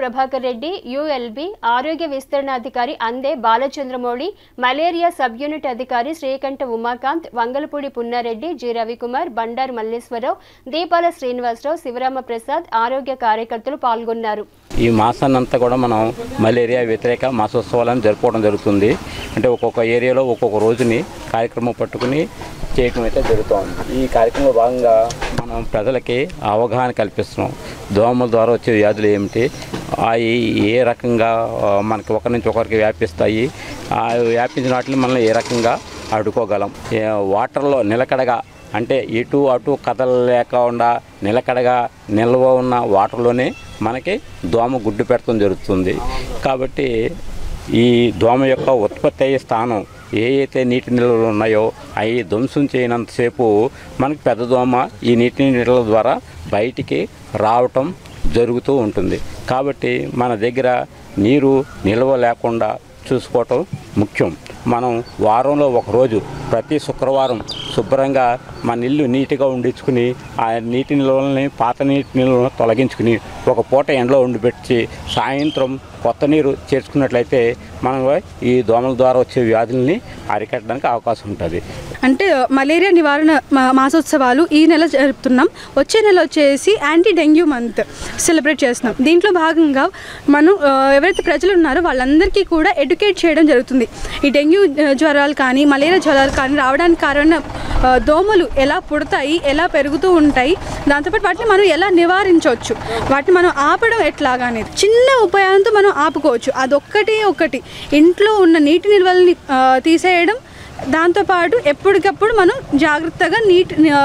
ప్రభాకర్ రెడ్డి, యుఎల్బి ఆరోగ్య విస్తరణాధికారి అందే బాలచంద్రమౌళి, మలేరియా సబ్ యూనిట్ అధికారి శ్రీకంఠ ఉమాకాంత్, వంగలపూడి పున్నారెడ్డి, జి రవికుమార్, బండారు మల్లేశ్వరరావు, దీపాల శ్రీనివాసరావు, శివరామ ప్రసాద్ ఆరోగ్య కార్యకర్తలు పాల్గొన్నారు. ఈ మాసాన్నంతా కూడా మనం మలేరియా వ్యతిరేక మాసోత్సవాలను జరుపుకోవడం జరుగుతుంది. అంటే ఒక్కొక్క ఏరియాలో ఒక్కొక్క రోజుని కార్యక్రమం పట్టుకుని చేయటం అయితే జరుగుతుంది. ఈ కార్యక్రమంలో భాగంగా మనం ప్రజలకి అవగాహన కల్పిస్తున్నాం. దోమల ద్వారా వచ్చే వ్యాధులు ఏమిటి, అవి ఏ రకంగా మనకి ఒకరి నుంచి ఒకరికి వ్యాపిస్తాయి, వ్యాపించిన వాటిని మనం ఏ రకంగా అడ్డుకోగలం. వాటర్లో నిలకడగా అంటే ఇటు అటు కదలలేకుండా నిలకడగా నిల్వ ఉన్న వాటర్లోనే మనకి దోమ గుడ్డు పెట్టడం జరుగుతుంది. కాబట్టి ఈ దోమ యొక్క ఉత్పత్తి అయ్యే స్థానం అయితే నీటి నిల్వలు ఉన్నాయో అవి ధ్వంసం చేయనంతసేపు మనకి పెద్ద దోమ ఈ నీటి నిల్వల ద్వారా బయటికి రావటం జరుగుతూ ఉంటుంది. కాబట్టి మన దగ్గర నీరు నిల్వ లేకుండా చూసుకోవటం ముఖ్యం. మనం వారంలో ఒకరోజు ప్రతి శుక్రవారం శుభ్రంగా మన ఇల్లు నీట్గా ఉండించుకుని ఆ నీటి నిల్వలని పాత నీటి నిల్వలను తొలగించుకుని ఒక పూట ఎండలో ఉండిపెట్టి సాయంత్రం కొత్త నీరు చేర్చుకున్నట్లయితే మనం ఈ దోమల ద్వారా వచ్చే వ్యాధుల్ని అరికట్టడానికి అవకాశం ఉంటుంది. అంటే మలేరియా నివారణ మాసోత్సవాలు ఈ నెల జరుపుతున్నాం. వచ్చే నెల వచ్చేసి యాంటీ డెంగ్యూ మంత్ సెలబ్రేట్ చేస్తున్నాం. దీంట్లో భాగంగా మనం ఎవరైతే ప్రజలు ఉన్నారో వాళ్ళందరికీ కూడా ఎడ్యుకేట్ చేయడం జరుగుతుంది. ఈ డెంగ్యూ జ్వరాలు కానీ మలేరియా జ్వరాలు కానీ రావడానికి కారణం దోమలు ఎలా పుడతాయి, ఎలా పెరుగుతూ ఉంటాయి, దాంతోపాటు వాటిని మనం ఎలా నివారించవచ్చు, వాటిని మనం ఆపడం ఎట్లాగా అనేది చిన్న ఉపాయంతో మనం ఆపుకోవచ్చు. ఒకటి ఇంట్లో ఉన్న నీటి నిల్వల్ని తీసేయడం, దాంతోపాటు ఎప్పటికప్పుడు మనం జాగ్రత్తగా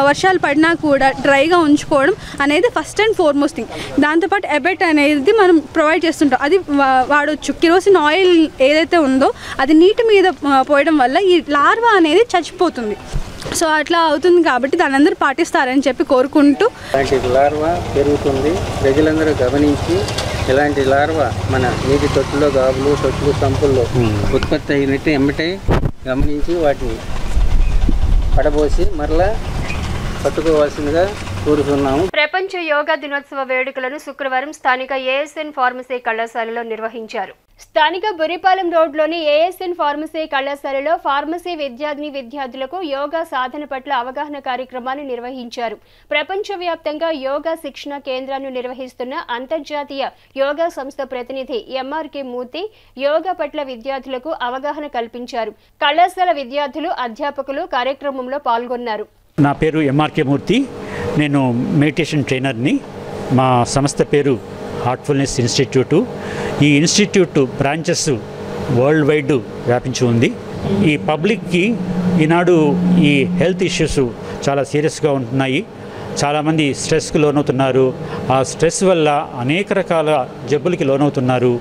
వర్షాలు పడినా కూడా డ్రైగా ఉంచుకోవడం అనేది ఫస్ట్ అండ్ ఫార్మోస్ట్ థింగ్. దాంతోపాటు ఎబెట్ అనేది మనం ప్రొవైడ్ చేస్తుంటాం, అది వాడవచ్చు. కిరోసిన్ ఆయిల్ ఏదైతే ఉందో అది నీటి మీద పోయడం వల్ల ఈ లార్వా అనేది చచ్చిపోతుంది. సో అట్లా అవుతుంది కాబట్టి దాని అందరూ పాటిస్తారని చెప్పి కోరుకుంటూ, ఇలాంటి లార్వా పెరుగుతుంది, ప్రజలందరూ గమనించి ఇలాంటి లార్వా మన నీటి తొట్టులో, గాబులు, తొట్టులు, సంపుల్లో ఉత్పత్తి అయినట్టు ఎమ్మటే గమనించి వాటిని పడబోసి మరలా పట్టుకోవాల్సిందిగా కోరుతున్నాము. ప్రపంచ యోగా దినోత్సవ వేడుకలను శుక్రవారం స్థానిక ఏఎస్ఎన్ ఫార్మసీ కళాశాలలో నిర్వహించారు. స్థానిక బురిపాలెం రోడ్లోని ఏఎస్ఎన్ ఫార్మసీ కళాశాలలో ఫార్మసీ విద్యార్థులకు యోగా సాధన పట్ల అవగాహన కార్యక్రమాన్ని నిర్వహించారు. ప్రపంచవ్యాప్తంగా యోగా శిక్షణ కేంద్రాన్ని నిర్వహిస్తున్న అంతర్జాతీయ యోగా సంస్థ ప్రతినిధి ఎంఆర్కే మూర్తి యోగా పట్ల విద్యార్థులకు అవగాహన కల్పించారు. కళాశాల విద్యార్థులు, అధ్యాపకులు కార్యక్రమంలో పాల్గొన్నారు. నా పేరు ఎంఆర్కే మూర్తి, నేను మెడిటేషన్ ట్రైనర్ని. మా సంస్థ పేరు హార్ట్ఫుల్నెస్ ఇన్స్టిట్యూటు. ఈ ఇన్స్టిట్యూట్ బ్రాంచెస్ వరల్డ్ వైడ్ వ్యాపించి ఉంది. ఈ పబ్లిక్కి ఈనాడు ఈ హెల్త్ ఇష్యూస్ చాలా సీరియస్గా ఉంటున్నాయి. చాలామంది స్ట్రెస్కి లోనవుతున్నారు. ఆ స్ట్రెస్ వల్ల అనేక రకాల జబ్బులకి లోనవుతున్నారు.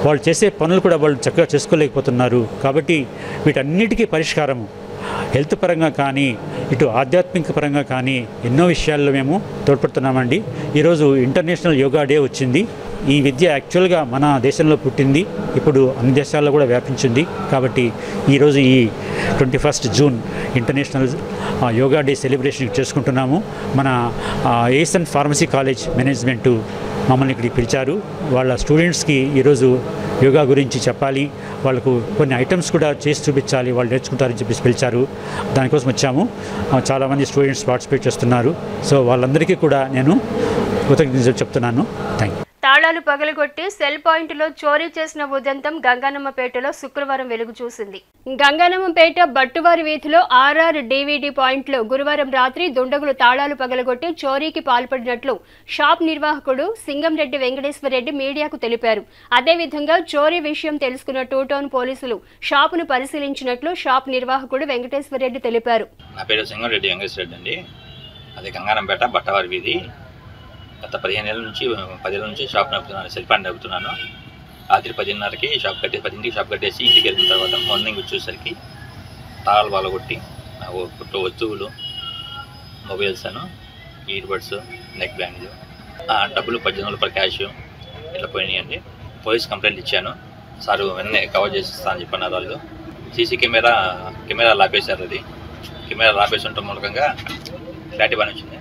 వాళ్ళు చేసే పనులు కూడా వాళ్ళు చక్కగా చేసుకోలేకపోతున్నారు. కాబట్టి వీటన్నిటికీ పరిష్కారము హెల్త్ పరంగా కానీ ఇటు ఆధ్యాత్మిక పరంగా కానీ ఎన్నో విషయాల్లో మేము తోడ్పడుతున్నామండి. ఈరోజు ఇంటర్నేషనల్ యోగా డే వచ్చింది. ఈ విద్య యాక్చువల్గా మన దేశంలో పుట్టింది, ఇప్పుడు అన్ని దేశాల్లో కూడా వ్యాపించింది. కాబట్టి ఈరోజు ఈ 21 June international yoga day celebration చేసుకుంటున్నాము. మన ఏఎస్ఎన్ ఫార్మసీ కాలేజ్ మేనేజ్మెంటు మమ్మల్ని ఇక్కడికి పిలిచారు. వాళ్ళ స్టూడెంట్స్కి ఈరోజు యోగా గురించి చెప్పాలి, వాళ్ళకు కొన్ని ఐటమ్స్ కూడా చేసి చూపించాలి, వాళ్ళు నేర్చుకుంటారని చెప్పేసి పిలిచారు. దానికోసం వచ్చాము. చాలామంది స్టూడెంట్స్ పార్టిసిపేట్ చేస్తున్నారు. సో వాళ్ళందరికీ కూడా నేను కృతజ్ఞతలు చెప్తున్నాను. Thank you. తాళాలు పగలగొట్టి సెల్ పాయింట్లో చోరీ చేసిన ఉదంతం గంగానమ్మపేటలో శుక్రవారం వెలుగు చూసింది. గంగానమ్మపేట బట్టువారి వీధిలో ఆర్ఆర్ డివిడి పాయింట్లో గురువారం రాత్రి దుండగులు తాళాలు పగలగొట్టి చోరీకి పాల్పడినట్లు షాప్ నిర్వాహకుడు సింగంరెడ్డి వెంకటేశ్వరరెడ్డి మీడియాకు తెలిపారు. అదేవిధంగా చోరీ విషయం తెలుసుకున్న టూ టౌన్ పోలీసులు షాపును పరిశీలించినట్లు షాప్ నిర్వాహకుడు వెంకటేశ్వరరెడ్డి తెలిపారు. నా పేరు సింగంరెడ్డి వెంకటేశ్వరరెడ్డి అండి. అది గంగానమ్మపేట బట్టవారి వీధి. గత 15 ఏళ్ళ నుంచి 10 ఏళ్ళ నుంచి షాప్ నడుపుతున్నాను, సెల్ పాయింట్ నడుపుతున్నాను. రాత్రి 10:30కి షాప్ కట్టేసి 10ంటికి షాప్ కట్టేసి ఇంటికి వెళ్ళిన తర్వాత మార్నింగ్ వచ్చేసరికి తాళాలు బాలగొట్టి నా పుట్టు వస్తువులు, మొబైల్స్, ఇయర్బడ్స్, నెక్ బ్యాండ్, డబ్బులు 18,000 రూపాయలు క్యాష్ ఇట్లా పోయినాయండి. పోలీస్ కంప్లైంట్ ఇచ్చాను. సార్ వెంటనే కవర్ చేసిస్తా అని చెప్పన్నారు వాళ్ళు. సీసీ కెమెరా లాపేశారు. అది కెమెరా లాపేసి ఉండటం మూలకంగా క్లారిటీ బాగా వచ్చింది.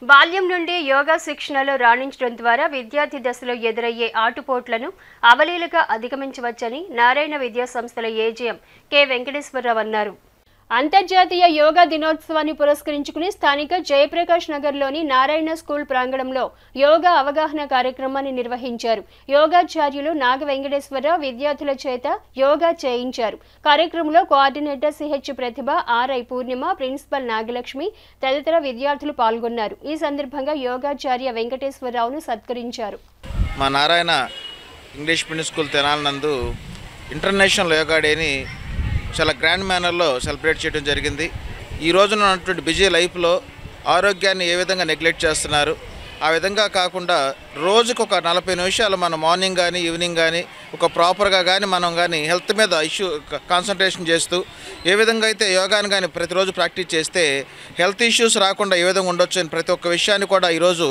బాల్యం నుండి యోగా శిక్షణలో రాణించడం ద్వారా విద్యార్థి దశలో ఎదురయ్యే ఆటుపోట్లను అవలీలగా అధిగమించవచ్చని నారాయణ విద్యా సంస్థల ఏజీఎం కె వెంకటేశ్వరరావు అన్నారు. అంతర్జాతీయ యోగా దినోత్సవాన్ని పురస్కరించుకుని స్థానిక జయప్రకాష్ నగర్లోని నారాయణ స్కూల్ ప్రాంగణంలో యోగా అవగాహన కార్యక్రమాన్ని నిర్వహించారు. యోగాచార్యులు నాగ వెంకటేశ్వరరావు విద్యార్థుల చేత యోగా చేయించారు. కార్యక్రమంలో కోఆర్డినేటర్ సిహెచ్ ప్రతిభ, ఆర్ఐ పూర్ణిమ, ప్రిన్సిపల్ నాగలక్ష్మి తదితర విద్యార్థులు పాల్గొన్నారు. ఈ సందర్భంగా యోగాచార్య వెంకటేశ్వరరావును సత్కరించారు. మా Narayana English medium school Tenali నందు ఇంటర్నేషనల్ యోగా డేని చాలా గ్రాండ్ మేనర్లో సెలబ్రేట్ చేయడం జరిగింది. ఈ రోజున ఉన్నటువంటి బిజీ లైఫ్లో ఆరోగ్యాన్ని ఏ విధంగా నెగ్లెక్ట్ చేస్తున్నారు, ఆ విధంగా కాకుండా రోజుకు ఒక 40 నిమిషాలు మనం మార్నింగ్ కానీ ఈవినింగ్ కానీ ఒక ప్రాపర్గా కానీ మనం కానీ హెల్త్ మీద కాన్సన్ట్రేషన్ చేస్తూ ఏ విధంగా అయితే యోగాని కానీ ప్రతిరోజు ప్రాక్టీస్ చేస్తే హెల్త్ ఇష్యూస్ రాకుండా ఏ విధంగా ఉండొచ్చు అని ప్రతి ఒక్క విషయాన్ని కూడా ఈరోజు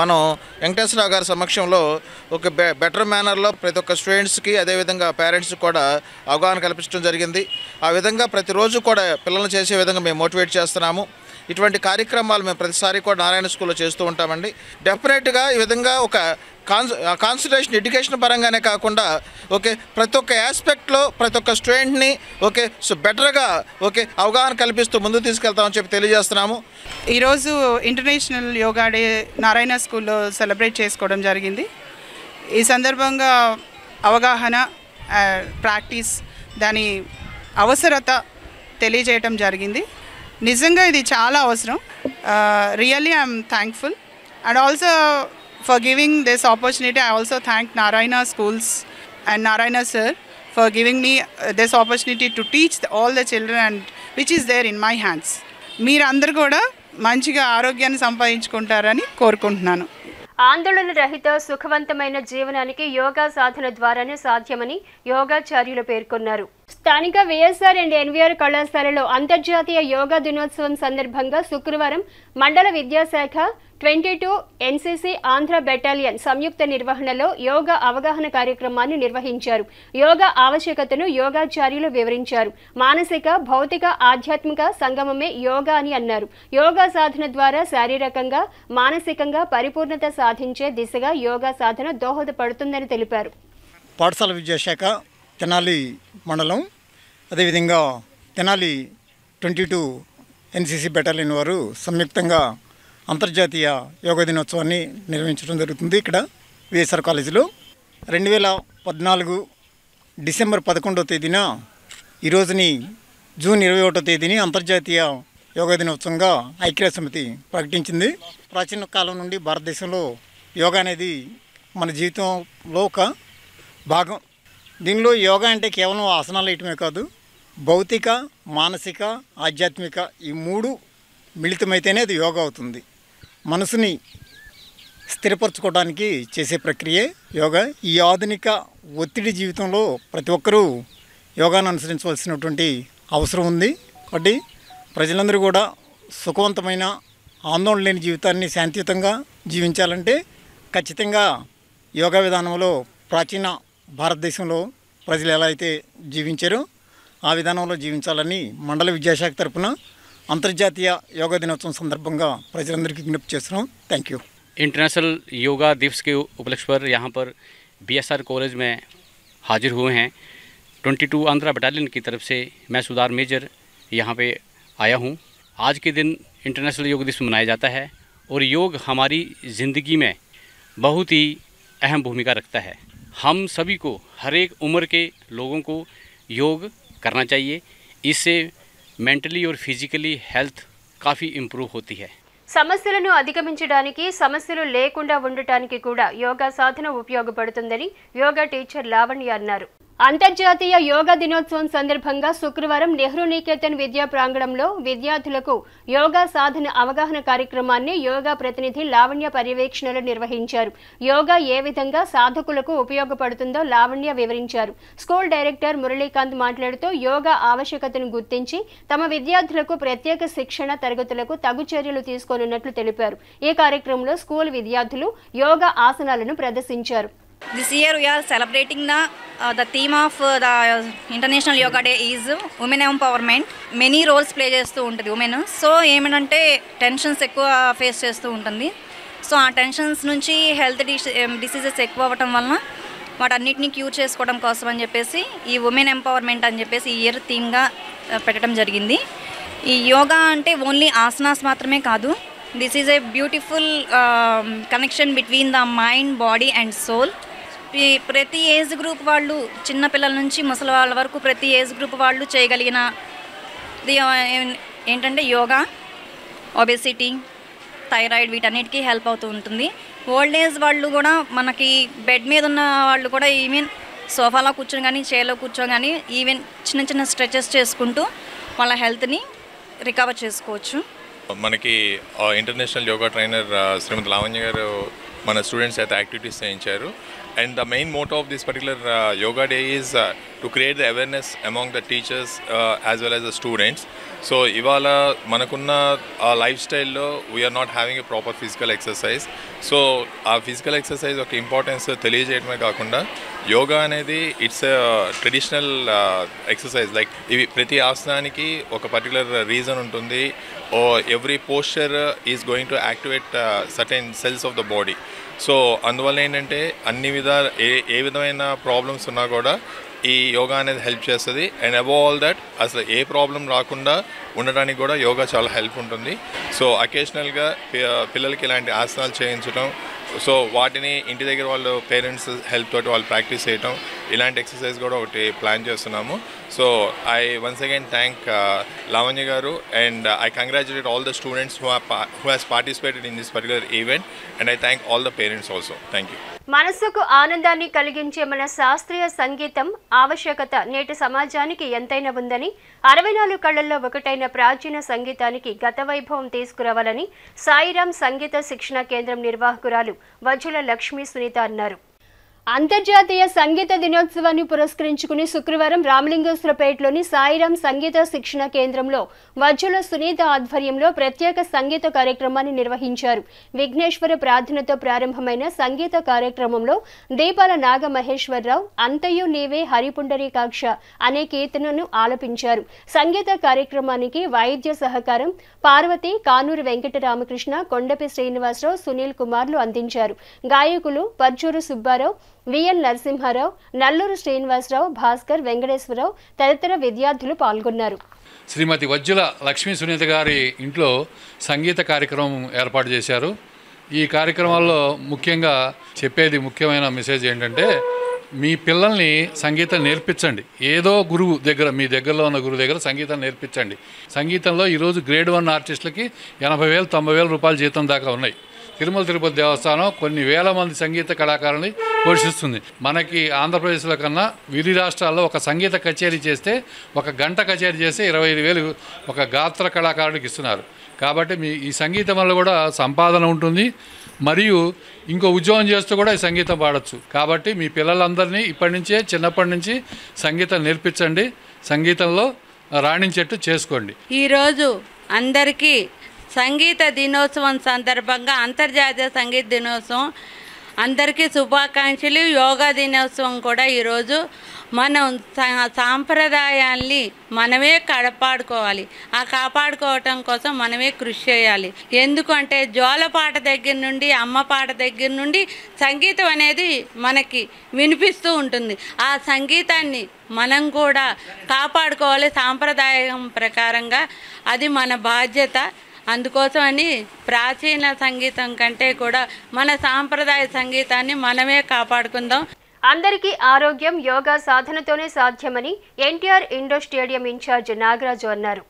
మనం వెంకటేశ్వరరావు గారి సమక్షంలో ఒక బెటర్ మేనర్లో ప్రతి ఒక్క స్టూడెంట్స్కి అదేవిధంగా పేరెంట్స్కి కూడా అవగాహన కల్పించడం జరిగింది. ఆ విధంగా ప్రతిరోజు కూడా పిల్లలు చేసే విధంగా మేము మోటివేట్ చేస్తున్నాము. ఇటువంటి కార్యక్రమాలు మేము ప్రతిసారి కూడా నారాయణ స్కూల్లో చేస్తూ ఉంటామండి. డెఫినెట్గా ఈ విధంగా ఒక కాన్సన్ట్రేషన్ ఎడ్యుకేషన్ పరంగానే కాకుండా ప్రతి ఒక్క ఆస్పెక్ట్లో ప్రతి ఒక్క స్టూడెంట్ని బెటర్గా అవగాహన కల్పిస్తూ ముందుకు తీసుకెళ్తామని చెప్పి తెలియజేస్తున్నాము. ఈరోజు ఇంటర్నేషనల్ యోగా డే నారాయణ స్కూల్లో సెలబ్రేట్ చేసుకోవడం జరిగింది. ఈ సందర్భంగా అవగాహన, ప్రాక్టీస్, దాని అవసరత తెలియజేయటం జరిగింది. నిజంగా ఇది చాలా అవసరం. Really I'm thankful and also for giving this opportunity. I also thank Narayana schools and Narayana sir for giving me this opportunity to teach all the children and which is there in my hands. మీరందరూ కూడా మంచిగా ఆరోగ్యాన్ని సంపాదించుకుంటారని కోరుకుంటున్నాను. ఆందోళన రహిత సుఖవంతమైన జీవనానికి యోగా సాధన ద్వారానే సాధ్యమని యోగాచార్యులు పేర్కొన్నారు. స్థానిక విఎస్ఆర్ అండ్ ఎన్వీఆర్ కళాశాలలో అంతర్జాతీయ యోగా దినోత్సవం సందర్భంగా శుక్రవారం మండల విద్యాశాఖ 22 ఎన్సీసీ ఆంధ్ర బెటాలియన్ సంయుక్త నిర్వహణలో యోగా అవగాహన కార్యక్రమాన్ని నిర్వహించారు. యోగా ఆవశ్యకతను యోగాచార్యులు వివరించారు. మానసిక, భౌతిక, ఆధ్యాత్మిక సంగమమే యోగా అని అన్నారు. యోగా సాధన ద్వారా శారీరకంగా, మానసికంగా పరిపూర్ణత సాధించే దిశగా యోగా సాధన దోహదపడుతుందని తెలిపారు. పాఠశాల విద్యాశాఖ తెనాలి మండలం, అదేవిధంగా తెనాలి 22 ఎన్సీసీ బెటాలియన్ వారు సంయుక్తంగా అంతర్జాతీయ యోగా దినోత్సవాన్ని నిర్వహించడం జరుగుతుంది. ఇక్కడ విఎస్ఆర్ కాలేజీలో 2014 డిసెంబర్ 11వ తేదీన, ఈరోజుని జూన్ 21వ తేదీని అంతర్జాతీయ యోగా దినోత్సవంగా ఐక్యరాజ్య సమితి ప్రకటించింది. ప్రాచీన కాలం నుండి భారతదేశంలో యోగా అనేది మన జీవితంలో ఒక భాగం. దీనిలో యోగా అంటే కేవలం ఆసనాలు వేయటమే కాదు, భౌతిక, మానసిక, ఆధ్యాత్మిక ఈ 3 మిళితమైతేనే అది యోగా అవుతుంది. మనసుని స్థిరపరచుకోవడానికి చేసే ప్రక్రియే యోగా. ఈ ఆధునిక ఒత్తిడి జీవితంలో ప్రతి ఒక్కరూ యోగాను అనుసరించవలసినటువంటి అవసరం ఉంది. కాబట్టి ప్రజలందరూ కూడా సుఖవంతమైన, ఆందోళన లేని జీవితాన్ని శాంతియుతంగా జీవించాలంటే ఖచ్చితంగా యోగా విధానంలో ప్రాచీన భారతదేశంలో ప్రజలు ఎలా అయితే జీవించారో ఆ విధానంలో జీవించాలని మండల విద్యాశాఖ తరపున अंतर्जातीय योगा दिनोत्सव संदर्भंगा प्रजलंदरिकी विज्ञप्ति చేస్తున్నాం. Thank you. इंटरनेशनल योगा दिवस के उपलक्ष्य पर यहाँ पर बीएसआर कॉलेज में हाजिर हुए हैं. 22 आंध्रा बटालियन की तरफ से मैं सुधार मेजर यहाँ पे आया हूँ. आज के दिन इंटरनेशनल योग दिवस मनाया जाता है और योग हमारी ज़िंदगी में बहुत ही अहम भूमिका रखता है. हम सभी को, हर एक उम्र के लोगों को योग करना चाहिए. इससे मेंटली और फिजिकली हेल्थ काफ़ी इम्प्रूव होती है. సమస్యలను అధిగమించడానికి, సమస్యలు లేకుండా ఉండటానికి కూడా యోగా సాధన ఉపయోగపడుతుందని యోగా టీచర్ లావణ్య అన్నారు. అంతర్జాతీయ యోగా దినోత్సవం సందర్భంగా శుక్రవారం నెహ్రూ నికేతన్ విద్యా ప్రాంగణంలో విద్యార్థులకు యోగా సాధన అవగాహన కార్యక్రమాన్ని యోగా ప్రతినిధి లావణ్య పర్యవేక్షణలో నిర్వహించారు. యోగా ఏ విధంగా సాధకులకు ఉపయోగపడుతుందో లావణ్య వివరించారు. స్కూల్ డైరెక్టర్ మురళీకాంత్ మాట్లాడుతూ యోగా ఆవశ్యకతను గుర్తించి తమ విద్యార్థులకు ప్రత్యేక శిక్షణ తరగతులకు తగు చర్యలు తీసుకోనున్నట్లు తెలిపారు. ఈ కార్యక్రమంలో స్కూల్ విద్యార్థులు యోగా ఆసనాలను ప్రదర్శించారు. This year we are celebrating the theme of the International Yoga Day is women empowerment. Many roles play చేస్తూ ఉంటుంది women. సో ఏమంటే టెన్షన్స్ ఎక్కువ ఫేస్ చేస్తూ ఉంటుంది. సో ఆ టెన్షన్స్ నుంచి హెల్త్ డిసీజెస్ ఎక్కువ అవ్వటం వలన వాటన్నిటిని క్యూర్ చేసుకోవడం కోసం అని చెప్పేసి ఈ ఉమెన్ ఎంపవర్మెంట్ అని చెప్పేసి ఈ ఇయర్ థీమ్గా పెట్టడం జరిగింది. ఈ యోగా అంటే ఓన్లీ ఆసనాస్ మాత్రమే కాదు, this is a beautiful connection between the mind, body and soul. ప్రతి ఏజ్ గ్రూప్ వాళ్ళు, చిన్నపిల్లల నుంచి ముసలి వాళ్ళ వరకు ప్రతి ఏజ్ గ్రూప్ వాళ్ళు చేయగలిగిన ఏంటంటే యోగా, ఒబెసిటీ, థైరాయిడ్ వీటన్నిటికీ హెల్ప్ అవుతూ ఉంటుంది. ఓల్డ్ ఏజ్ వాళ్ళు కూడా, మనకి బెడ్ మీద ఉన్న వాళ్ళు కూడా ఈవెన్ సోఫాలో కూర్చొని కానీ, చైర్లో కూర్చొని కానీ ఈవెన్ చిన్న చిన్న స్ట్రెచెస్ చేసుకుంటూ వాళ్ళ హెల్త్ని రికవర్ చేసుకోవచ్చు. మనకి ఇంటర్నేషనల్ యోగా ట్రైనర్ శ్రీమతి లావణ్య గారు మన స్టూడెంట్స్ అయితే యాక్టివిటీస్ చేయించారు. And the main motto of this particular yoga day is to create the awareness among the teachers as well as the students. So ivala manakunna lifestyle lo we are not having a proper physical exercise. So our physical exercise oka importance teliyajeyadame kaakunda yoga anedi it's a traditional exercise. Like ivi prati asananiki oka particular reason untundi, or every posture is going to activate certain cells of the body. So అందువల్ల ఏంటంటే అన్ని విధాలు ఏ విధమైన ప్రాబ్లమ్స్ ఉన్నా కూడా ఈ యోగా అనేది హెల్ప్ చేస్తుంది. అండ్ అబౌవ్ ఆల్ దట్ అసలు ఏ ప్రాబ్లం రాకుండా ఉండడానికి కూడా యోగా చాలా హెల్ప్ ఉంటుంది. సో అకేషనల్గా పిల్లలకి ఇలాంటి ఆసనాలు చేయించడం, సో వాటిని ఇంటి దగ్గర వాళ్ళు పేరెంట్స్ హెల్ప్ తోటి వాళ్ళు ప్రాక్టీస్ చేయటం, ఇలాంటి ఎక్సర్సైజ్ కూడా ఒకటి ప్లాన్ చేస్తున్నాము. So I once again thank Lavanya గారు and I congratulate all the students who has participated in this particular event, and I thank all the parents also. Thank you. మనసుకు ఆనందాన్ని కలిగించే మన శాస్త్రీయ సంగీతం ఆవశ్యకత నేటి సమాజానికి ఎంతైనా ఉందని, 64 కళల్లో ఒకటైన ప్రాచీన సంగీతానికి గత వైభవం తీసుకురావాలని సాయిరాం సంగీత శిక్షణ కేంద్రం నిర్వాహకురాలు వజ్జుల లక్ష్మీ సునీత అన్నారు. అంతర్జాతీయ సంగీత దినోత్సవాన్ని పురస్కరించుకుని శుక్రవారం రామలింగేశ్వరపేటలోని సాయిరాం సంగీత శిక్షణ కేంద్రంలో వజ్జుల సునీత ఆధ్వర్యంలో ప్రత్యేక సంగీత కార్యక్రమాన్ని నిర్వహించారు. విఘ్నేశ్వర ప్రార్థనతో ప్రారంభమైన సంగీత కార్యక్రమంలో దీపాల నాగ మహేశ్వరరావు అంతయు నీవే హరిపుండరీకాక్ష అనే కీర్తనను ఆలపించారు. సంగీత కార్యక్రమానికి వాయిద్య సహకారం పార్వతి, కానూరు వెంకటరామకృష్ణ, కొండపి శ్రీనివాసరావు, సునీల్ కుమార్లు అందించారు. గాయకులు పర్చూరు సుబ్బారావు, విఎన్ నరసింహారావు, నల్లూరు శ్రీనివాసరావు, భాస్కర్, వెంకటేశ్వరరావు తదితర విద్యార్థులు పాల్గొన్నారు. శ్రీమతి వజ్జుల లక్ష్మీ సునీత గారి ఇంట్లో సంగీత కార్యక్రమం ఏర్పాటు చేశారు. ఈ కార్యక్రమాల్లో ముఖ్యంగా చెప్పేది ముఖ్యమైన మెసేజ్ ఏంటంటే, మీ పిల్లల్ని సంగీతం నేర్పించండి. ఏదో గురువు దగ్గర, మీ దగ్గరలో ఉన్న గురువు దగ్గర సంగీతం నేర్పించండి. సంగీతంలో ఈరోజు గ్రేడ్ 1 ఆర్టిస్టులకి 80,000 90,000 రూపాయల జీతం దాకా ఉన్నాయి. తిరుమల తిరుపతి దేవస్థానం కొన్ని వేల మంది సంగీత కళాకారుల్ని పోషిస్తుంది. మనకి ఆంధ్రప్రదేశ్లో కన్నా విధి రాష్ట్రాల్లో ఒక సంగీత కచేరీ చేస్తే, ఒక గంట కచేరీ చేస్తే 25,000 ఒక గాత్ర కళాకారుడికి ఇస్తున్నారు. కాబట్టి మీ ఈ సంగీతం వల్ల కూడా సంపాదన ఉంటుంది, మరియు ఇంకో ఉద్యోగం చేస్తూ కూడా ఈ సంగీతం పాడొచ్చు. కాబట్టి మీ పిల్లలందరినీ ఇప్పటి నుంచే, చిన్నప్పటి నుంచి సంగీతం నేర్పించండి, సంగీతంలో రాణించేట్టు చేసుకోండి. ఈరోజు అందరికీ సంగీత దినోత్సవం సందర్భంగా, అంతర్జాతీయ సంగీత దినోత్సవం అందరికీ శుభాకాంక్షలు. యోగా దినోత్సవం కూడా ఈరోజు మనం సాంప్రదాయాల్ని మనమే కాపాడుకోవాలి. ఆ కాపాడుకోవటం కోసం మనమే కృషి చేయాలి. ఎందుకంటే జోలపాట దగ్గర నుండి, అమ్మ పాట దగ్గర నుండి సంగీతం అనేది మనకి వినిపిస్తూ ఉంటుంది. ఆ సంగీతాన్ని మనం కూడా కాపాడుకోవాలి సాంప్రదాయం ప్రకారంగా. అది మన బాధ్యత. అందుకోసమని ప్రాచీన సంగీతం కంటే కూడా మన సాంప్రదాయ సంగీతాన్ని మనమే కాపాడుకుందాం. అందరికీ ఆరోగ్యం యోగా సాధనతోనే సాధ్యమని NTR indoor stadium incharge Nagaraju అన్నారు.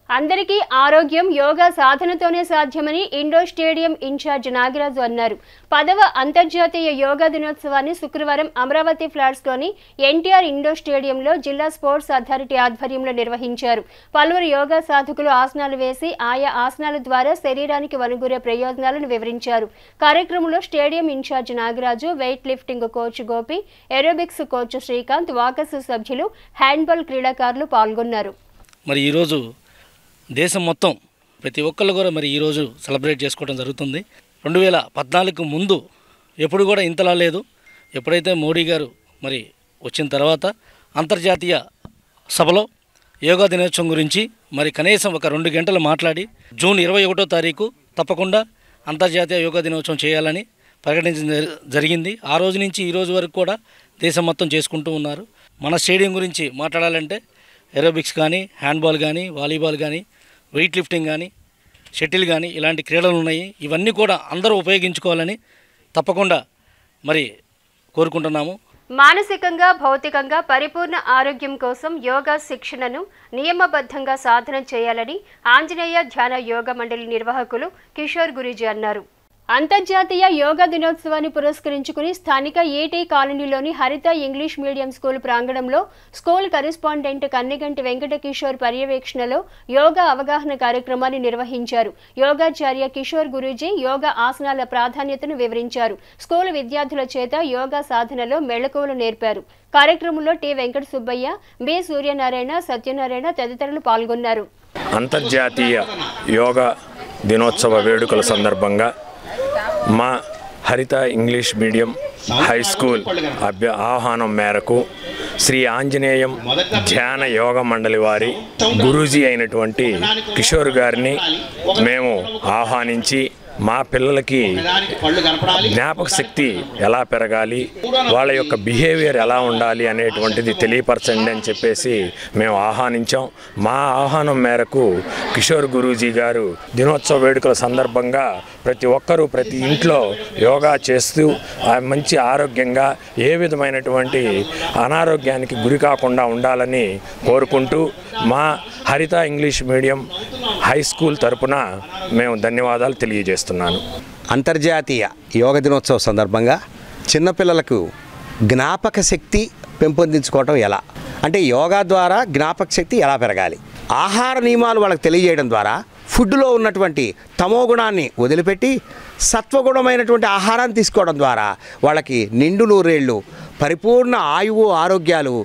అందరికీ ఆరోగ్యం యోగా సాధనతోనే సాధ్యమని ఇండోర్ స్టేడియం ఇన్ఛార్జ్ నాగరాజు అన్నారు. 10వ అంతర్జాతీయ యోగా దినోత్సవాన్ని శుక్రవారం అమరావతి ఫ్లాట్స్లోని ఎన్టీఆర్ ఇండోర్ స్టేడియంలో జిల్లా స్పోర్ట్స్ అథారిటీ ఆధ్వర్యంలో నిర్వహించారు. పలువురు యోగా సాధకులు ఆసనాలు వేసి ఆయా ఆసనాల ద్వారా శరీరానికి వనగూరే ప్రయోజనాలను వివరించారు. కార్యక్రమంలో stadium incharge Nagaraju, weight lifting coach Gopi, aerobics coach Srikanth, walkers సభ్యులు, హ్యాండ్బాల్ క్రీడాకారులు పాల్గొన్నారు. మరి ఈరోజు దేశం మొత్తం ప్రతి ఒక్కళ్ళు కూడా మరి ఈరోజు సెలబ్రేట్ చేసుకోవడం జరుగుతుంది. 2014 ముందు ఎప్పుడు కూడా ఇంతలా లేదు. ఎప్పుడైతే మోడీ గారు మరి వచ్చిన తర్వాత అంతర్జాతీయ సభలో యోగా దినోత్సవం గురించి మరి కనీసం ఒక 2 గంటలు మాట్లాడి జూన్ 21వ తారీఖు తప్పకుండా అంతర్జాతీయ యోగా దినోత్సవం చేయాలని ప్రకటించడం జరిగింది. ఆ రోజు నుంచి ఈ రోజు వరకు కూడా దేశం మొత్తం చేసుకుంటూ ఉన్నారు. మన స్టేడియం గురించి మాట్లాడాలంటే ఏరోబిక్స్ కానీ, హ్యాండ్బాల్ కానీ, వాలీబాల్ కానీ, వెయిట్ లిఫ్టింగ్ కానీ, షటిల్ కానీ ఇలాంటి క్రీడలు ఉన్నాయి. ఇవన్నీ కూడా అందరూ ఉపయోగించుకోవాలని తప్పకుండా మరి కోరుకుంటున్నాము. మానసికంగా భౌతికంగా పరిపూర్ణ ఆరోగ్యం కోసం యోగా శిక్షణను నియమబద్ధంగా సాధన చేయాలని ఆంజనేయ ధ్యాన యోగ మండలి నిర్వాహకులు కిషోర్ గురూజీ అన్నారు. అంతర్జాతీయ యోగా దినోత్సవాన్ని పురస్కరించుకుని స్థానిక ఏటీ కాలనీలోని హరిత ఇంగ్లీష్ మీడియం స్కూల్ ప్రాంగణంలో స్కూల్ కరెస్పాండెంట్ కన్నిగంటి వెంకట కిషోర్ పర్యవేక్షణలో యోగా అవగాహన కార్యక్రమాన్ని నిర్వహించారు. యోగాచార్య కిషోర్ గురూజీ యోగా ఆసనాల ప్రాధాన్యతను వివరించారు. స్కూల్ విద్యార్థుల చేత యోగా సాధనలో మెళకువలు నేర్పారు. కార్యక్రమంలో టి వెంకట సుబ్బయ్య, బి సూర్యనారాయణ, సత్యనారాయణ తదితరులు పాల్గొన్నారు. అంతర్జాతీయ యోగా దినోత్సవ వేడుకల సందర్భంగా మా హరిత ఇంగ్లీష్ మీడియం హై స్కూల్ ఆహ్వానం మేరకు శ్రీ ఆంజనేయం ధ్యాన యోగ మండలి వారి గురూజీ అయినటువంటి కిషోర్ గారిని మేము ఆహ్వానించి మా పిల్లలకి జ్ఞాపక శక్తి ఎలా పెరగాలి, వాళ్ళ యొక్క బిహేవియర్ ఎలా ఉండాలి అనేటువంటిది తెలియపరచండి అని చెప్పేసి మేము ఆహ్వానించాం. మా ఆహ్వానం మేరకు కిషోర్ గురూజీ గారు దినోత్సవ వేడుకల సందర్భంగా ప్రతి ఒక్కరూ ప్రతి ఇంట్లో యోగా చేస్తూ మంచి ఆరోగ్యంగా ఏ విధమైనటువంటి అనారోగ్యానికి గురి కాకుండా ఉండాలని కోరుకుంటూ మా హరిత ఇంగ్లీష్ మీడియం హై స్కూల్ తరపున మేము ధన్యవాదాలు తెలియజేస్తున్నాను. అంతర్జాతీయ యోగ దినోత్సవం సందర్భంగా చిన్నపిల్లలకు జ్ఞాపక శక్తి పెంపొందించుకోవటం ఎలా అంటే యోగా ద్వారా జ్ఞాపక శక్తి ఎలా పెరగాలి, ఆహార నియమాలు వాళ్ళకి తెలియజేయడం ద్వారా ఫుడ్లో ఉన్నటువంటి తమో గుణాన్ని వదిలిపెట్టి సత్వగుణమైనటువంటి ఆహారాన్ని తీసుకోవడం ద్వారా వాళ్ళకి నిండు నూరేళ్ళు పరిపూర్ణ ఆయువు ఆరోగ్యాలు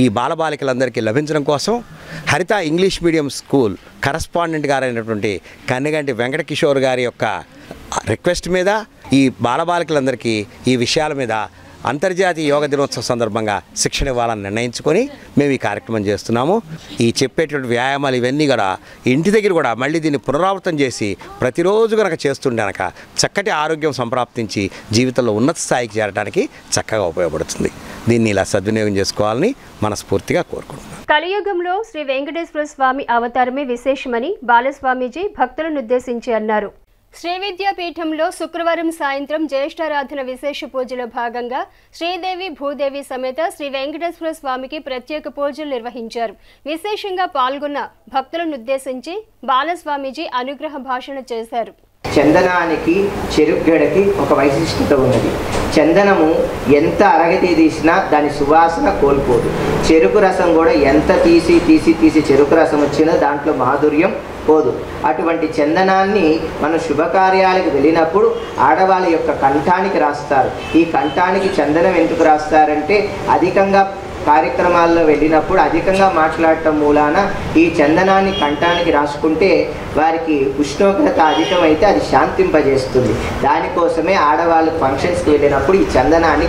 ఈ బాలబాలికలందరికీ లభించడం కోసం Haritha English medium school correspondent గారైనటువంటి కన్నిగంటి వెంకట కిషోర్ గారి యొక్క రిక్వెస్ట్ మీద ఈ బాలబాలికలందరికీ ఈ విషయాల మీద అంతర్జాతీయ యోగ దినోత్సవం సందర్భంగా శిక్షణ ఇవ్వాలని నిర్ణయించుకొని మేము ఈ కార్యక్రమం చేస్తున్నాము. ఈ చెప్పేటువంటి వ్యాయామాలు ఇవన్నీ కూడా ఇంటి దగ్గర కూడా మళ్ళీ దీన్ని పునరావృతం చేసి ప్రతిరోజు కనుక చేస్తుంటే కనుక చక్కటి ఆరోగ్యం సంప్రాప్తించి జీవితంలో ఉన్నత స్థాయికి చేరడానికి చక్కగా ఉపయోగపడుతుంది. దీన్ని ఇలా సద్వినియోగం చేసుకోవాలని మనస్ఫూర్తిగా కోరుకుంటున్నాను. కలియుగంలో శ్రీ వెంకటేశ్వర స్వామి అవతారమే విశేషమని బాలస్వామీజీ భక్తులను ఉద్దేశించి అన్నారు. శ్రీ విద్యాపీఠంలో శుక్రవారం సాయంత్రం జ్యేష్ఠారాధన విశేష పూజలో భాగంగా శ్రీదేవి భూదేవి సమేత శ్రీ వెంకటేశ్వర స్వామికి ప్రత్యేక పూజలు నిర్వహించారు. విశేషంగా పాల్గొన్న భక్తులను ఉద్దేశించి బాలస్వామీజీ అనుగ్రహ భాషణ చేశారు. చందనానికి చెరుగ్గడకి ఒక వైశిష్టత ఉన్నది. చందనము ఎంత అరగతి తీసినా దాని సువాసన కోల్పోదు. చెరుకు రసం కూడా ఎంత తీసి చెరుకు రసం వచ్చినా దాంట్లో మాధుర్యం పోదు. అటువంటి చందనాన్ని మన శుభకార్యాలకు వెళ్ళినప్పుడు ఆడవాళ్ళ యొక్క కంఠానికి రాస్తారు. ఈ కంఠానికి చందనం ఎందుకు రాస్తారంటే అధికంగా కార్యక్రమాల్లో వెళ్ళినప్పుడు అధికంగా మాట్లాడటం మూలాన ఈ చందనాన్ని కంఠానికి రాసుకుంటే వారికి ఉష్ణోగ్రత అధికమైతే అది శాంతింపజేస్తుంది. దానికోసమే ఆడవాళ్ళు ఫంక్షన్స్కి వెళ్ళినప్పుడు ఈ చందనాన్ని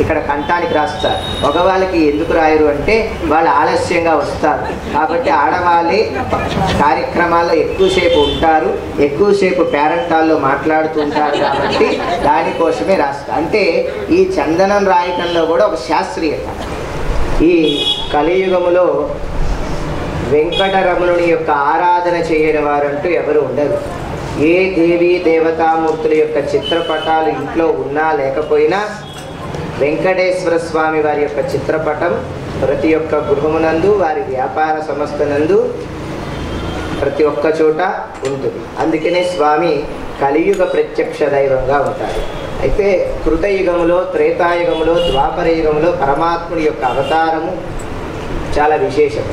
ఇక్కడ కంఠానికి రాస్తారు. మగవాళ్ళకి ఎందుకు రాయరు అంటే వాళ్ళు ఆలస్యంగా వస్తారు కాబట్టి ఆడవాళ్ళే కార్యక్రమాల్లో ఎక్కువసేపు ఉంటారు, ఎక్కువసేపు పేరెంటాల్లో మాట్లాడుతూ ఉంటారు కాబట్టి దానికోసమే రాస్తారు. అంటే ఈ చందనం రాయటంలో కూడా ఒక శాస్త్రీయత. ఈ కలియుగములో వెంకటరమణుని యొక్క ఆరాధన చేయని వారంటూ ఎవరు ఉండరు. ఏ దేవీ దేవతామూర్తుల యొక్క చిత్రపటాలు ఇంట్లో ఉన్నా లేకపోయినా వెంకటేశ్వర స్వామి వారి యొక్క చిత్రపటం ప్రతి ఒక్క గృహమునందు వారి వ్యాపార సంస్థనందు ప్రతి ఒక్క చోట ఉంటుంది. అందుకనే స్వామి కలియుగ ప్రత్యక్ష దైవంగా ఉంటారు. అయితే కృతయుగములో, త్రేతాయుగములో, ద్వాపర యుగములో పరమాత్ముడి యొక్క అవతారము చాలా విశేషం.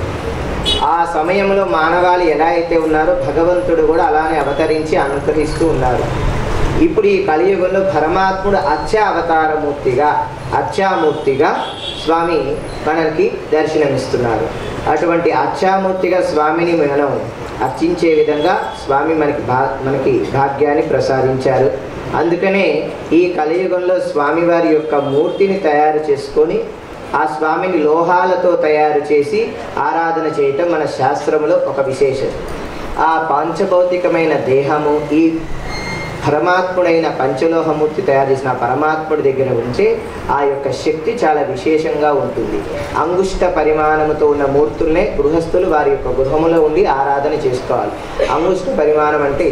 ఆ సమయంలో మానవాళి ఎలా అయితే ఉన్నారో భగవంతుడు కూడా అలానే అవతరించి అనుగ్రహిస్తూ ఉన్నారు. ఇప్పుడు ఈ కలియుగంలో పరమాత్ముడు అర్చామూర్తిగా స్వామి మనకి దర్శనమిస్తున్నారు. అటువంటి అర్చామూర్తిగా స్వామిని మనం అర్చించే విధంగా స్వామి మనకి భాగ్యాన్ని ప్రసాదించారు. అందుకనే ఈ కలియుగంలో స్వామివారి యొక్క మూర్తిని తయారు చేసుకొని ఆ స్వామిని లోహాలతో తయారు చేసి ఆరాధన చేయటం మన శాస్త్రంలో ఒక విశేషం. ఆ పంచభౌతికమైన దేహము, ఈ పరమాత్ముడైన పంచలోహమూర్తి తయారు చేసిన పరమాత్ముడి దగ్గర ఉంటే ఆ యొక్క శక్తి చాలా విశేషంగా ఉంటుంది. అంగుష్ట పరిమాణముతో ఉన్న మూర్తుల్నే గృహస్థులు వారి యొక్క గృహములో ఉండి ఆరాధన చేసుకోవాలి. అంగుష్ట పరిమాణం అంటే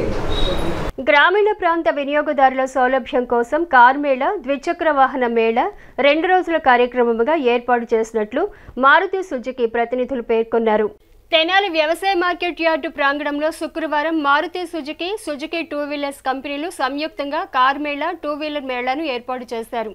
గ్రామీణ ప్రాంత వినియోగదారుల సౌలభ్యం కోసం కార్ మేళా, ద్విచక్ర వాహన మేళా 2 రోజుల కార్యక్రమంగా ఏర్పాటు చేసినట్లు మారుతి సుజుకి ప్రతినిధులు పేర్కొన్నారు. తెనాలి వ్యవసాయ మార్కెట్ యార్డు ప్రాంగణంలో శుక్రవారం మారుతి సుజుకి, సుజుకి 2 వీలర్స్ కంపెనీలు సంయుక్తంగా కార్ మేళా, 2 వీలర్ మేళాను ఏర్పాటు చేశారు.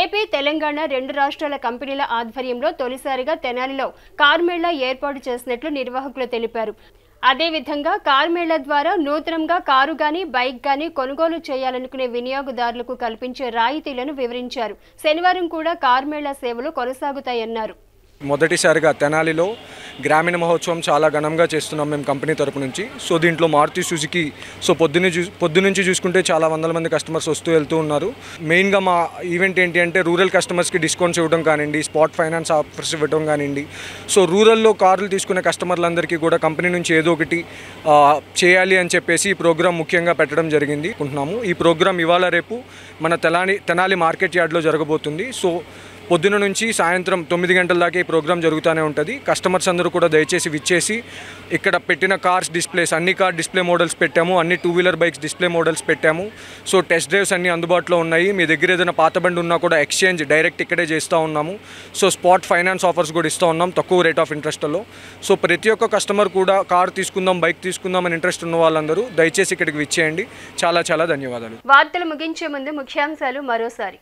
ఏపీ, తెలంగాణ 2 రాష్ట్రాల కంపెనీల ఆధ్వర్యంలో తొలిసారిగా తెనాలిలో కార్ మేళా ఏర్పాటు చేసినట్లు నిర్వాహకులు తెలిపారు. అదేవిధంగా కార్ మేళా ద్వారా నూతనంగా కారు గాని, బైక్ గాని కొనుగోలు చేయాలనుకునే వినియోగదారులకు కల్పించే రాయితీలను వివరించారు. శనివారం కూడా కార్ మేళా సేవలు కొనసాగుతాయన్నారు. మొదటిసారిగా తెనాలిలో గ్రామీణ మహోత్సవం చాలా ఘనంగా చేస్తున్నాం మేము కంపెనీ తరపు నుంచి. సో దీంట్లో మారుతి సుజుకి పొద్దునుంచి చూసుకుంటే చాలా వందల మంది కస్టమర్స్ వస్తూ వెళ్తూ ఉన్నారు. మెయిన్గా మా ఈవెంట్ ఏంటి అంటే రూరల్ కస్టమర్స్కి డిస్కౌంట్స్ ఇవ్వడం కానివ్వండి, స్పాట్ ఫైనాన్స్ ఆఫర్స్ ఇవ్వడం కానివ్వండి. సో రూరల్లో కార్లు తీసుకునే కస్టమర్లందరికీ కూడా కంపెనీ నుంచి ఏదో ఒకటి చేయాలి అని చెప్పేసి ఈ ప్రోగ్రాం ముఖ్యంగా పెట్టడం జరిగింది అనుకుంటున్నాము. ఈ ప్రోగ్రాం ఇవాళ రేపు మన తెనాలి మార్కెట్ యార్డ్లో జరగబోతుంది. సో పొద్దున నుంచి సాయంత్రం 9 గంటల దాకా ఈ ప్రోగ్రాం జరుగుతూనే ఉంటుంది. కస్టమర్స్ అందరూ కూడా దయచేసి విచ్చేసి ఇక్కడ పెట్టిన కార్స్ డిస్ప్లేస్, అన్ని కార్ డిస్ప్లే మోడల్స్ పెట్టాము, అన్ని 2 వీలర్ బైక్స్ డిస్ప్లే మోడల్స్ పెట్టాము. సో టెస్ట్ డ్రైవ్స్ అన్ని అందుబాటులో ఉన్నాయి. మీ దగ్గర ఏదైనా పాత బండి ఉన్నా కూడా ఎక్స్చేంజ్ డైరెక్ట్ ఇక్కడే చేస్తూ ఉన్నాము. సో స్పాట్ ఫైనాన్స్ ఆఫర్స్ కూడా ఇస్తూ ఉన్నాం తక్కువ రేట్ ఆఫ్ ఇంట్రెస్ట్లో. సో ప్రతి ఒక్క కస్టమర్ కూడా కార్ తీసుకుందాం, బైక్ తీసుకుందాం అని ఇంట్రెస్ట్ ఉన్న వాళ్ళందరూ దయచేసి ఇక్కడికి విచ్చేయండి. చాలా చాలా ధన్యవాదాలు. వార్తలు ముగించే ముందు ముఖ్యాంశాలు మరోసారి.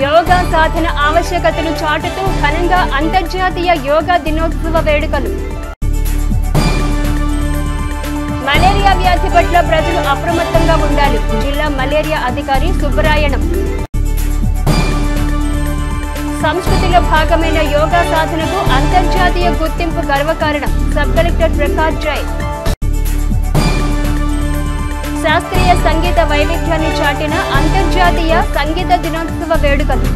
యోగా సాధన ఆవశ్యకతను చాటుతూ ఘనంగా అంతర్జాతీయ యోగా దినోత్సవ వేడుకలు. మలేరియా వ్యాధి పట్ల ప్రజలు అప్రమత్తంగా ఉండాలి. జిల్లా మలేరియా అధికారి సుబ్బరాయణం. సంస్కృతిలో భాగమైన యోగా సాధనకు అంతర్జాతీయ గుర్తింపు గర్వకారణం. Sub collector Prakash Jain. శాస్త్రీయ సంగీత వైవిధ్యాన్ని చాటిన అంతర్జాతీయ సంగీత దినోత్సవ వేడుకలు.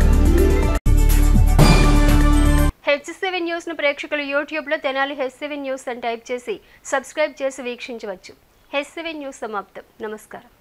H7 న్యూస్ ను ప్రేక్షకులు యూట్యూబ్ లో తెనాలి H7 న్యూస్ అని టైప్ చేసి సబ్స్క్రైబ్ చేసి వీక్షించవచ్చు. H7 న్యూస్ సమాప్తం. నమస్కారం.